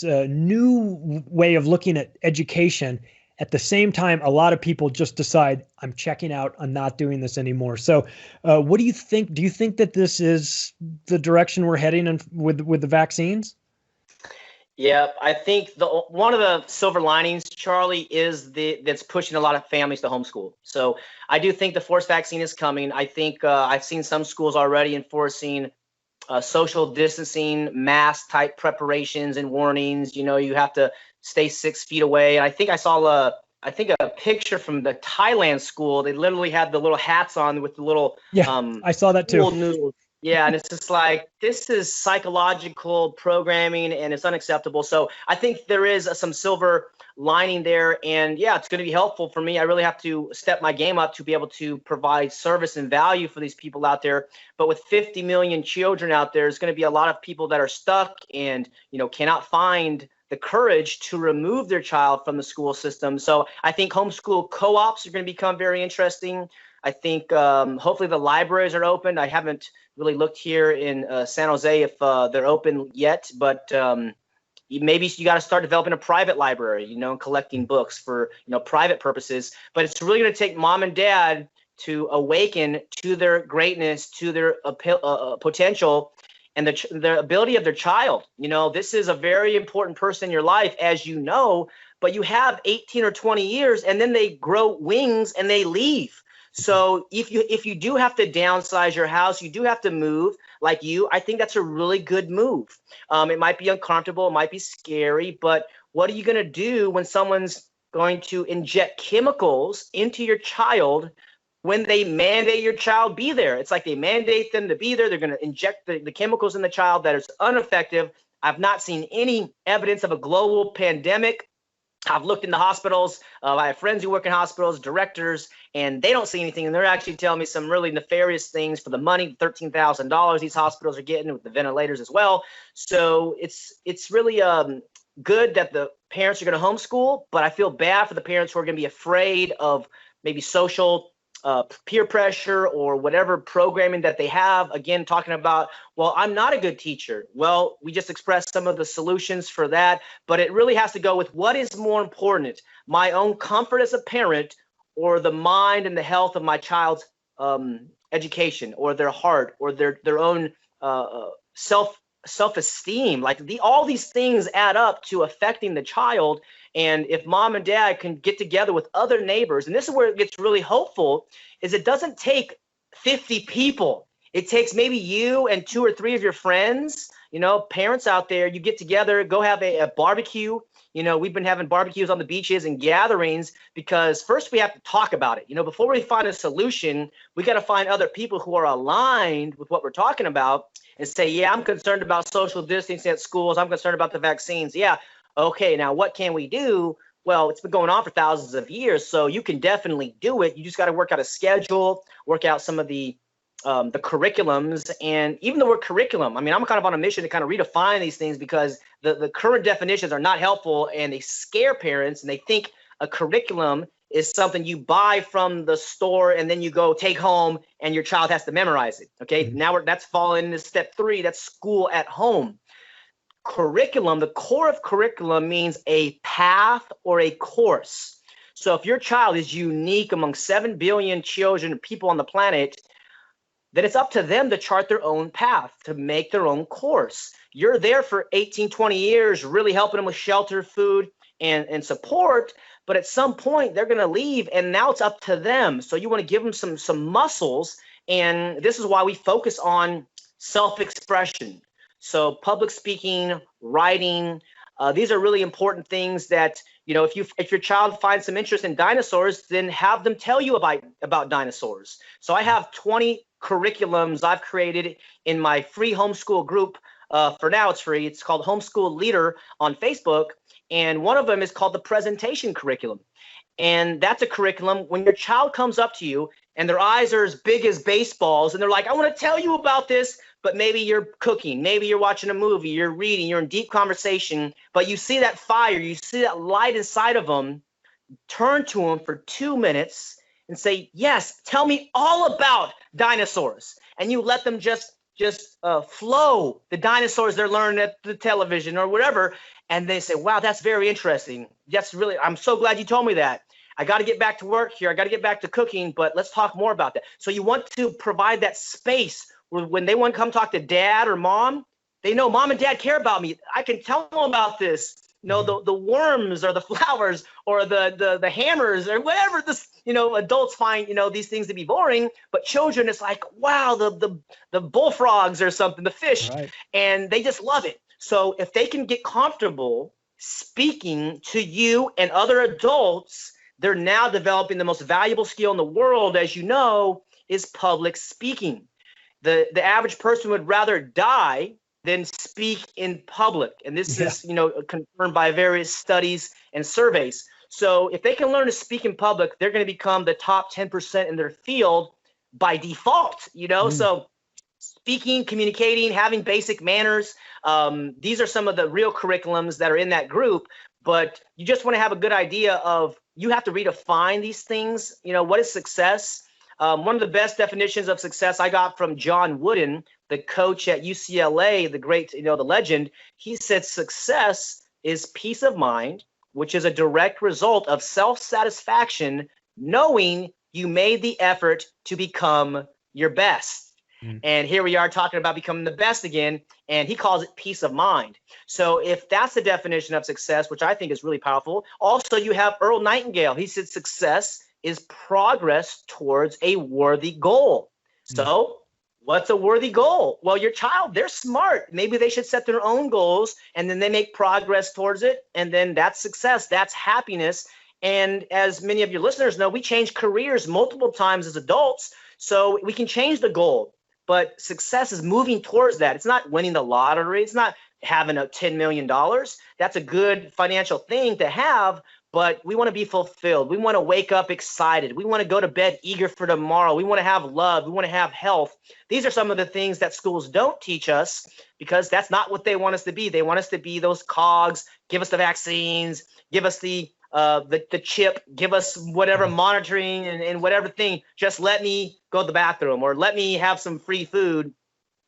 Speaker 13: new way of looking at education. At the same time, a lot of people just decide, I'm checking out, I'm not doing this anymore. So what do you think? Do you think that this is the direction we're heading with the vaccines?
Speaker 14: Yeah, I think one of the silver linings, Charlie, is that's pushing a lot of families to homeschool. So I do think the forced vaccine is coming. I think I've seen some schools already enforcing social distancing, mask type preparations and warnings. You have to stay 6 feet away. And I think I saw a picture from the Thailand school. They literally had the little hats on with the little
Speaker 13: I saw that too.
Speaker 14: Noodles. Yeah, and it's just like, this is psychological programming and it's unacceptable. So I think there is some silver lining there. And yeah, it's going to be helpful for me. I really have to step my game up to be able to provide service and value for these people out there. But with 50 million children out there, there's going to be a lot of people that are stuck and, cannot find the courage to remove their child from the school system. So I think homeschool co-ops are going to become very interesting. I think hopefully the libraries are open. I haven't really looked here in San Jose if they're open yet, but maybe you got to start developing a private library, and collecting books for, private purposes. But it's really going to take mom and dad to awaken to their greatness, to their potential, and the ability of their child. This is a very important person in your life, as you know, but you have 18 or 20 years and then they grow wings and they leave. So if you do have to downsize your house, you do have to move I think that's a really good move. It might be uncomfortable, it might be scary, but what are you going to do when someone's going to inject chemicals into your child when they mandate your child be there? It's like they mandate them to be there. They're going to inject the chemicals in the child that is ineffective. I've not seen any evidence of a global pandemic. I've looked in the hospitals. I have friends who work in hospitals, directors, and they don't see anything. And they're actually telling me some really nefarious things for the money, $13,000 these hospitals are getting with the ventilators as well. So it's really good that the parents are going to homeschool, but I feel bad for the parents who are going to be afraid of maybe social peer pressure or whatever programming that they have. Again, talking about, well, I'm not a good teacher. Well, we just expressed some of the solutions for that, but it really has to go with what is more important, my own comfort as a parent or the mind and the health of my child's education or their heart or their own self-esteem. All these things add up to affecting the child. And if mom and dad can get together with other neighbors, and this is where it gets really hopeful, is it doesn't take 50 people. It takes maybe you and 2 or 3 of your friends, parents out there, you get together, go have a barbecue. We've been having barbecues on the beaches and gatherings because first we have to talk about it. Before we find a solution, we got to find other people who are aligned with what we're talking about and say, yeah, I'm concerned about social distancing at schools. I'm concerned about the vaccines. Yeah. Okay, now what can we do? Well, it's been going on for thousands of years, so you can definitely do it. You just got to work out a schedule, work out some of the curriculums, and even the word curriculum. I mean, I'm kind of on a mission to kind of redefine these things because the current definitions are not helpful and they scare parents and they think a curriculum is something you buy from the store and then you go take home and your child has to memorize it. Okay, now that's falling into step 3. That's school at home. Curriculum, the core of curriculum means a path or a course. So if your child is unique among 7 billion children and people on the planet, then it's up to them to chart their own path, to make their own course. You're there for 18, 20 years, really helping them with shelter, food, and support. But at some point, they're going to leave, and now it's up to them. So you want to give them some muscles, and this is why we focus on self-expression. So public speaking, writing, these are really important things that, if your child finds some interest in dinosaurs, then have them tell you about dinosaurs. So I have 20 curriculums I've created in my free homeschool group. For now, it's free. It's called Homeschool Leader on Facebook. And one of them is called the presentation curriculum. And that's a curriculum when your child comes up to you and their eyes are as big as baseballs and they're like, I want to tell you about this, but maybe you're cooking, maybe you're watching a movie, you're reading, you're in deep conversation, but you see that fire, you see that light inside of them. Turn to them for 2 minutes and say, yes, tell me all about dinosaurs. And you let them just flow the dinosaurs they're learning at the television or whatever. And they say, wow, that's very interesting. That's really, I'm so glad you told me that. I got to get back to work here. I got to get back to cooking, but let's talk more about that. So you want to provide that space where when they want to come talk to dad or mom, they know mom and dad care about me. I can tell them about this. The worms or the flowers or the hammers or whatever this, adults find, these things to be boring, but children, it's like, wow, the bullfrogs or something, the fish, right. And they just love it. So if they can get comfortable speaking to you and other adults, they're now developing the most valuable skill in the world, as you know, is public speaking. The average person would rather die than speak in public. And this is, confirmed by various studies and surveys. So if they can learn to speak in public, they're going to become the top 10% in their field by default, So speaking, communicating, having basic manners, these are some of the real curriculums that are in that group. But you just want to have a good idea of, you have to redefine these things. What is success? One of the best definitions of success I got from John Wooden, the coach at UCLA, the great, the legend. He said success is peace of mind, which is a direct result of self-satisfaction, knowing you made the effort to become your best. And here we are talking about becoming the best again, and he calls it peace of mind. So if that's the definition of success, which I think is really powerful. Also, you have Earl Nightingale. He said success is progress towards a worthy goal. So what's a worthy goal? Well, your child, they're smart. Maybe they should set their own goals, and then they make progress towards it. And then that's success. That's happiness. And as many of your listeners know, we change careers multiple times as adults. So we can change the goal. But success is moving towards that. It's not winning the lottery. It's not having a $10 million. That's a good financial thing to have. But we want to be fulfilled. We want to wake up excited. We want to go to bed eager for tomorrow. We want to have love. We want to have health. These are some of the things that schools don't teach us, because that's not what they want us to be. They want us to be those cogs, give us the vaccines, give us the chip, give us whatever monitoring and whatever thing. Just let me go to the bathroom, or let me have some free food,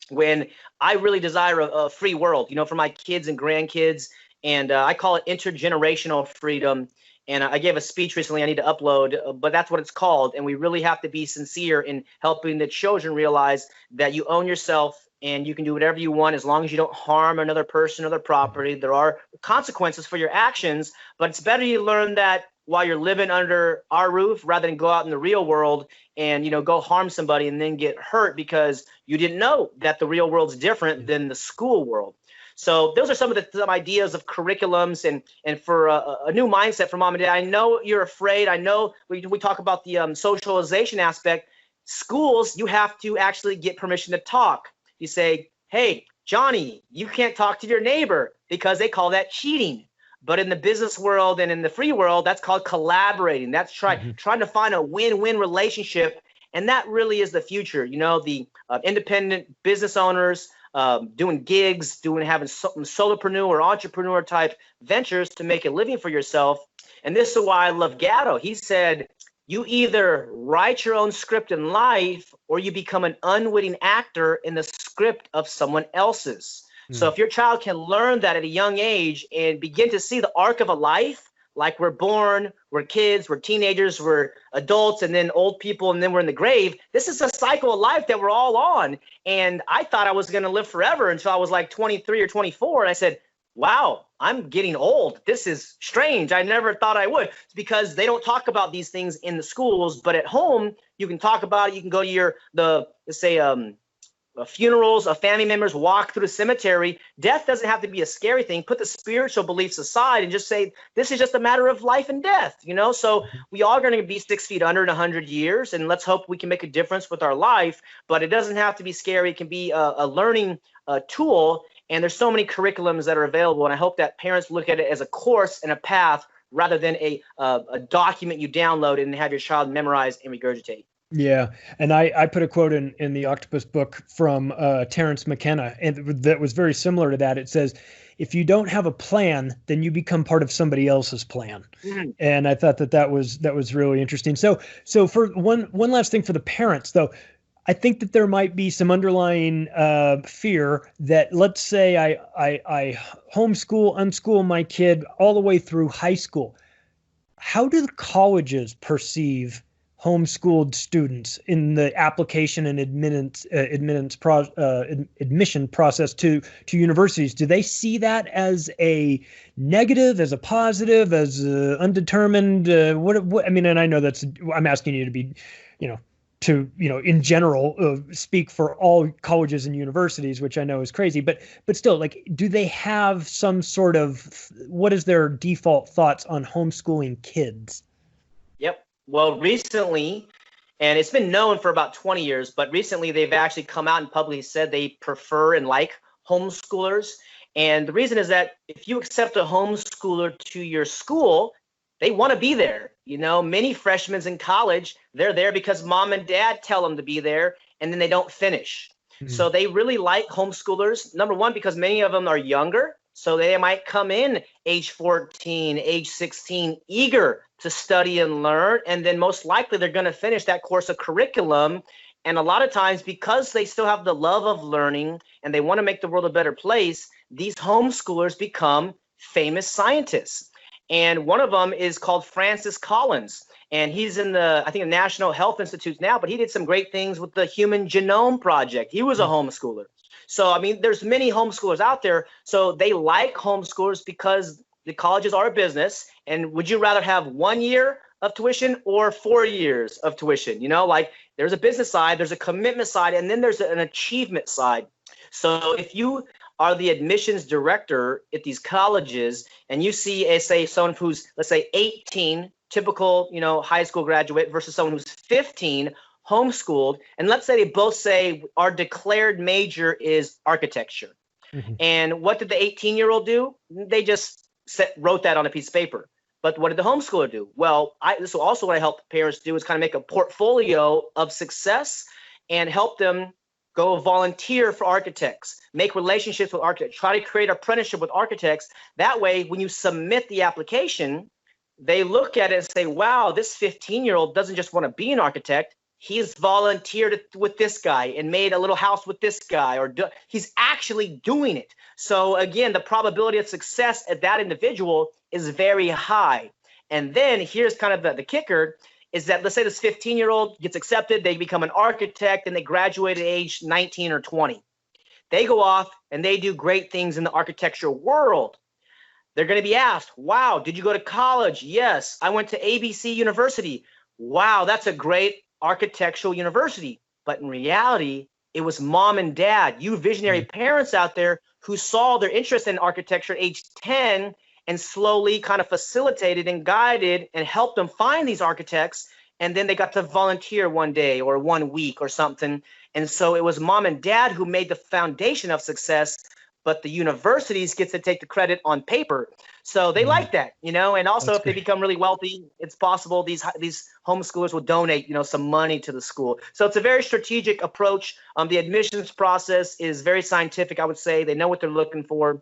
Speaker 14: when I really desire a free world, for my kids and grandkids. And I call it intergenerational freedom. And I gave a speech recently I need to upload, but that's what it's called. And we really have to be sincere in helping the children realize that you own yourself and you can do whatever you want as long as you don't harm another person or their property. There are consequences for your actions, but it's better you learn that while you're living under our roof rather than go out in the real world and, go harm somebody and then get hurt because you didn't know that the real world's different than the school world. So those are some of the ideas of curriculums and for a new mindset for mom and dad. I know you're afraid. I know we talk about the socialization aspect. Schools, you have to actually get permission to talk. You say, hey, Johnny, you can't talk to your neighbor because they call that cheating. But in the business world and in the free world, that's called collaborating. That's trying to find a win-win relationship. And that really is the future. The independent business owners, doing gigs, having solopreneur or entrepreneur type ventures to make a living for yourself. And this is why I love Gatto. He said, you either write your own script in life or you become an unwitting actor in the script of someone else's. So if your child can learn that at a young age and begin to see the arc of a life, like we're born, we're kids, we're teenagers, we're adults, and then old people, and then we're in the grave. This is a cycle of life that we're all on. And I thought I was going to live forever until I was like 23 or 24. And I said, wow, I'm getting old. This is strange. I never thought I would. It's because they don't talk about these things in the schools, but at home, you can talk about it. You can go to let's say, funerals of family members, walk through the cemetery. Death doesn't have to be a scary thing. Put the spiritual beliefs aside and just say, this is just a matter of life and death, So we are going to be 6 feet under in 100 years, and let's hope we can make a difference with our life, but it doesn't have to be scary. It can be a learning tool, and there's so many curriculums that are available, and I hope that parents look at it as a course and a path rather than a document you download and have your child memorize and regurgitate.
Speaker 13: Yeah. And I put a quote in the Octopus book from Terrence McKenna, and that was very similar to that. It says, if you don't have a plan, then you become part of somebody else's plan. Mm-hmm. And I thought that was really interesting. So for one last thing for the parents, though, I think that there might be some underlying fear that, let's say I homeschool, unschool my kid all the way through high school. How do the colleges perceive homeschooled students in the application and admission process to universities? Do they see that as a negative, as a positive, as undetermined? What I mean, and I know I'm asking you to be, in general, speak for all colleges and universities, which I know is crazy, but still, like, do they have some sort of, what is their default thoughts on homeschooling kids?
Speaker 14: Yep. Well, recently, and it's been known for about 20 years, but recently they've actually come out and publicly said they prefer and like homeschoolers. And the reason is that if you accept a homeschooler to your school, they want to be there. Many freshmen in college, they're there because mom and dad tell them to be there, and then they don't finish. Mm-hmm. So they really like homeschoolers. Number one, because many of them are younger. So they might come in age 14, age 16, eager to study and learn. And then most likely they're going to finish that course of curriculum. And a lot of times, because they still have the love of learning and they want to make the world a better place, these homeschoolers become famous scientists. And one of them is called Francis Collins. And he's in the National Health Institute now, but he did some great things with the Human Genome Project. He was a homeschooler. So, I mean, there's many homeschoolers out there. So they like homeschoolers because the colleges are a business. And would you rather have 1 year of tuition or 4 years of tuition? Like, there's a business side, there's a commitment side, and then there's an achievement side. So if you are the admissions director at these colleges and you see, someone who's, let's say, 18, typical, high school graduate, versus someone who's 15, homeschooled, and let's say they both say our declared major is architecture. Mm-hmm. And what did the 18-year-old do? They just wrote that on a piece of paper. But what did the homeschooler do? Well, this is also what I help parents do, is kind of make a portfolio of success and help them go volunteer for architects, make relationships with architects, try to create apprenticeship with architects. That way, when you submit the application, they look at it and say, wow, this 15-year-old doesn't just want to be an architect. He's volunteered with this guy and made a little house with this guy, or he's actually doing it. So again, the probability of success at that individual is very high. And then here's kind of the kicker, is that let's say this 15-year-old gets accepted, they become an architect, and they graduate at age 19 or 20. They go off and they do great things in the architecture world. They're going to be asked, wow, did you go to college? Yes, I went to ABC University. Wow, that's a great architectural university. But in reality, it was mom and dad, you visionary parents out there, who saw their interest in architecture at age 10 and slowly kind of facilitated and guided and helped them find these architects. And then they got to volunteer one day or 1 week or something. And so it was mom and dad who made the foundation of success, but the universities get to take the credit on paper. So they like that, and also if they become really wealthy, it's possible these homeschoolers will donate, some money to the school. So it's a very strategic approach. The admissions process is very scientific, I would say. They know what they're looking for.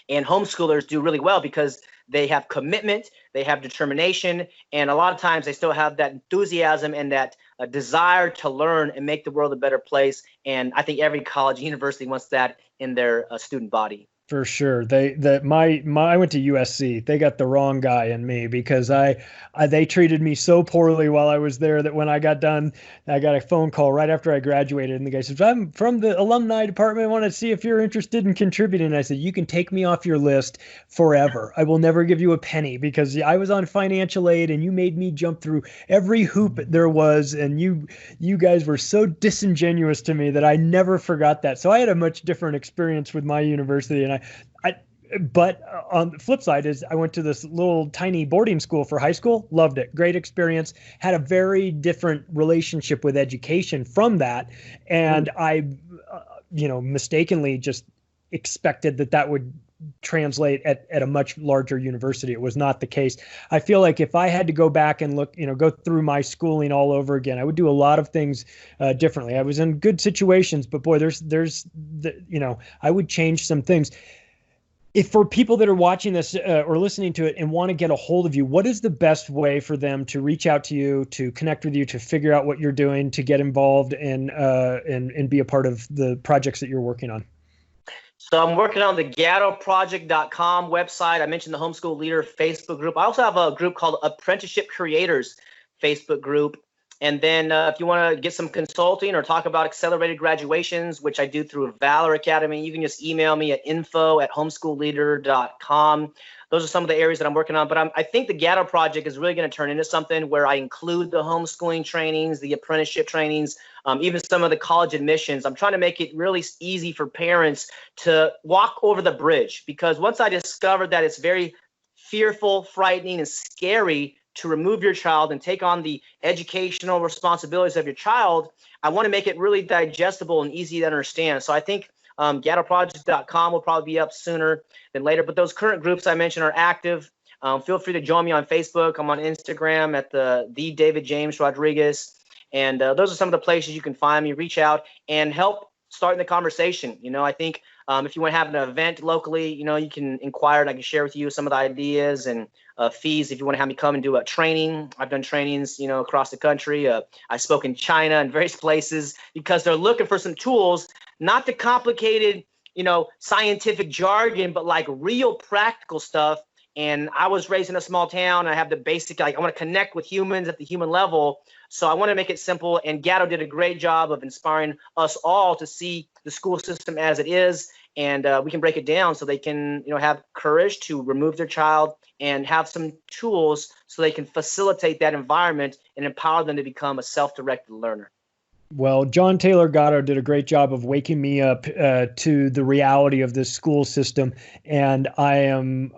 Speaker 14: And homeschoolers do really well because they have commitment, they have determination, and a lot of times they still have that enthusiasm and that desire to learn and make the world a better place. And I think every college and university wants that in their student body.
Speaker 13: For sure. I went to USC. They got the wrong guy in me because they treated me so poorly while I was there that when I got done, I got a phone call right after I graduated, and the guy says, "I'm from the alumni department. I want to see if you're interested in contributing." And I said, "You can take me off your list forever. I will never give you a penny because I was on financial aid and you made me jump through every hoop there was, and you guys were so disingenuous to me that I never forgot that." So I had a much different experience with my university, and but on the flip side is I went to this little tiny boarding school for high school, loved it, great experience, had a very different relationship with education from that. And I, mistakenly just expected that would translate at a much larger university. It was not the case. I feel like if I had to go back and look, go through my schooling all over again, I would do a lot of things differently. I was in good situations, but boy, I would change some things. If for people that are watching this or listening to it and want to get a hold of you, what is the best way for them to reach out to you, to connect with you, to figure out what you're doing, to get involved and be a part of the projects that you're working on?
Speaker 14: So I'm working on the GoddardProject.com website. I mentioned the Homeschool Leader Facebook group. I also have a group called Apprenticeship Creators Facebook group. And then if you want to get some consulting or talk about accelerated graduations, which I do through Valor Academy, you can just email me at info@homeschoolleader.com. Those are some of the areas that I'm working on. But I think the Goddard Project is really going to turn into something where I include the homeschooling trainings, the apprenticeship trainings, even some of the college admissions. I'm trying to make it really easy for parents to walk over the bridge, because once I discovered that it's very fearful, frightening, and scary to remove your child and take on the educational responsibilities of your child, I want to make it really digestible and easy to understand. So I think GoddardProject.com will probably be up sooner than later. But those current groups I mentioned are active. Feel free to join me on Facebook. I'm on Instagram at the David James Rodriguez. And those are some of the places you can find me. Reach out and help starting the conversation. I think if you want to have an event locally, you can inquire and I can share with you some of the ideas and fees if you want to have me come and do a training. I've done trainings, across the country. I spoke in China and various places because they're looking for some tools, not the complicated, scientific jargon, but like real practical stuff. And I was raised in a small town. I have the basic, I want to connect with humans at the human level. So I want to make it simple. And Goddard did a great job of inspiring us all to see the school system as it is. And we can break it down so they can, have courage to remove their child and have some tools so they can facilitate that environment and empower them to become a self-directed learner.
Speaker 13: Well, John Taylor Goddard did a great job of waking me up to the reality of this school system. And I'm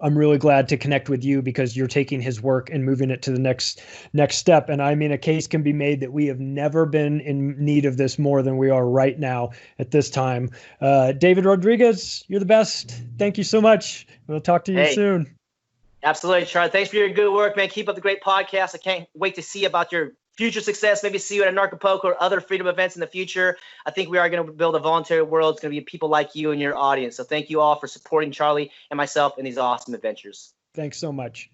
Speaker 13: really glad to connect with you because you're taking his work and moving it to the next step. And I mean, a case can be made that we have never been in need of this more than we are right now at this time. David Rodriguez, you're the best. Thank you so much. We'll talk to you soon.
Speaker 14: Absolutely, Charlie. Thanks for your good work, man. Keep up the great podcast. I can't wait to see about your future success. Maybe see you at a Narcopoco or other freedom events in the future. I think we are going to build a voluntary world. It's going to be people like you and your audience. So thank you all for supporting Charlie and myself in these awesome adventures.
Speaker 13: Thanks so much.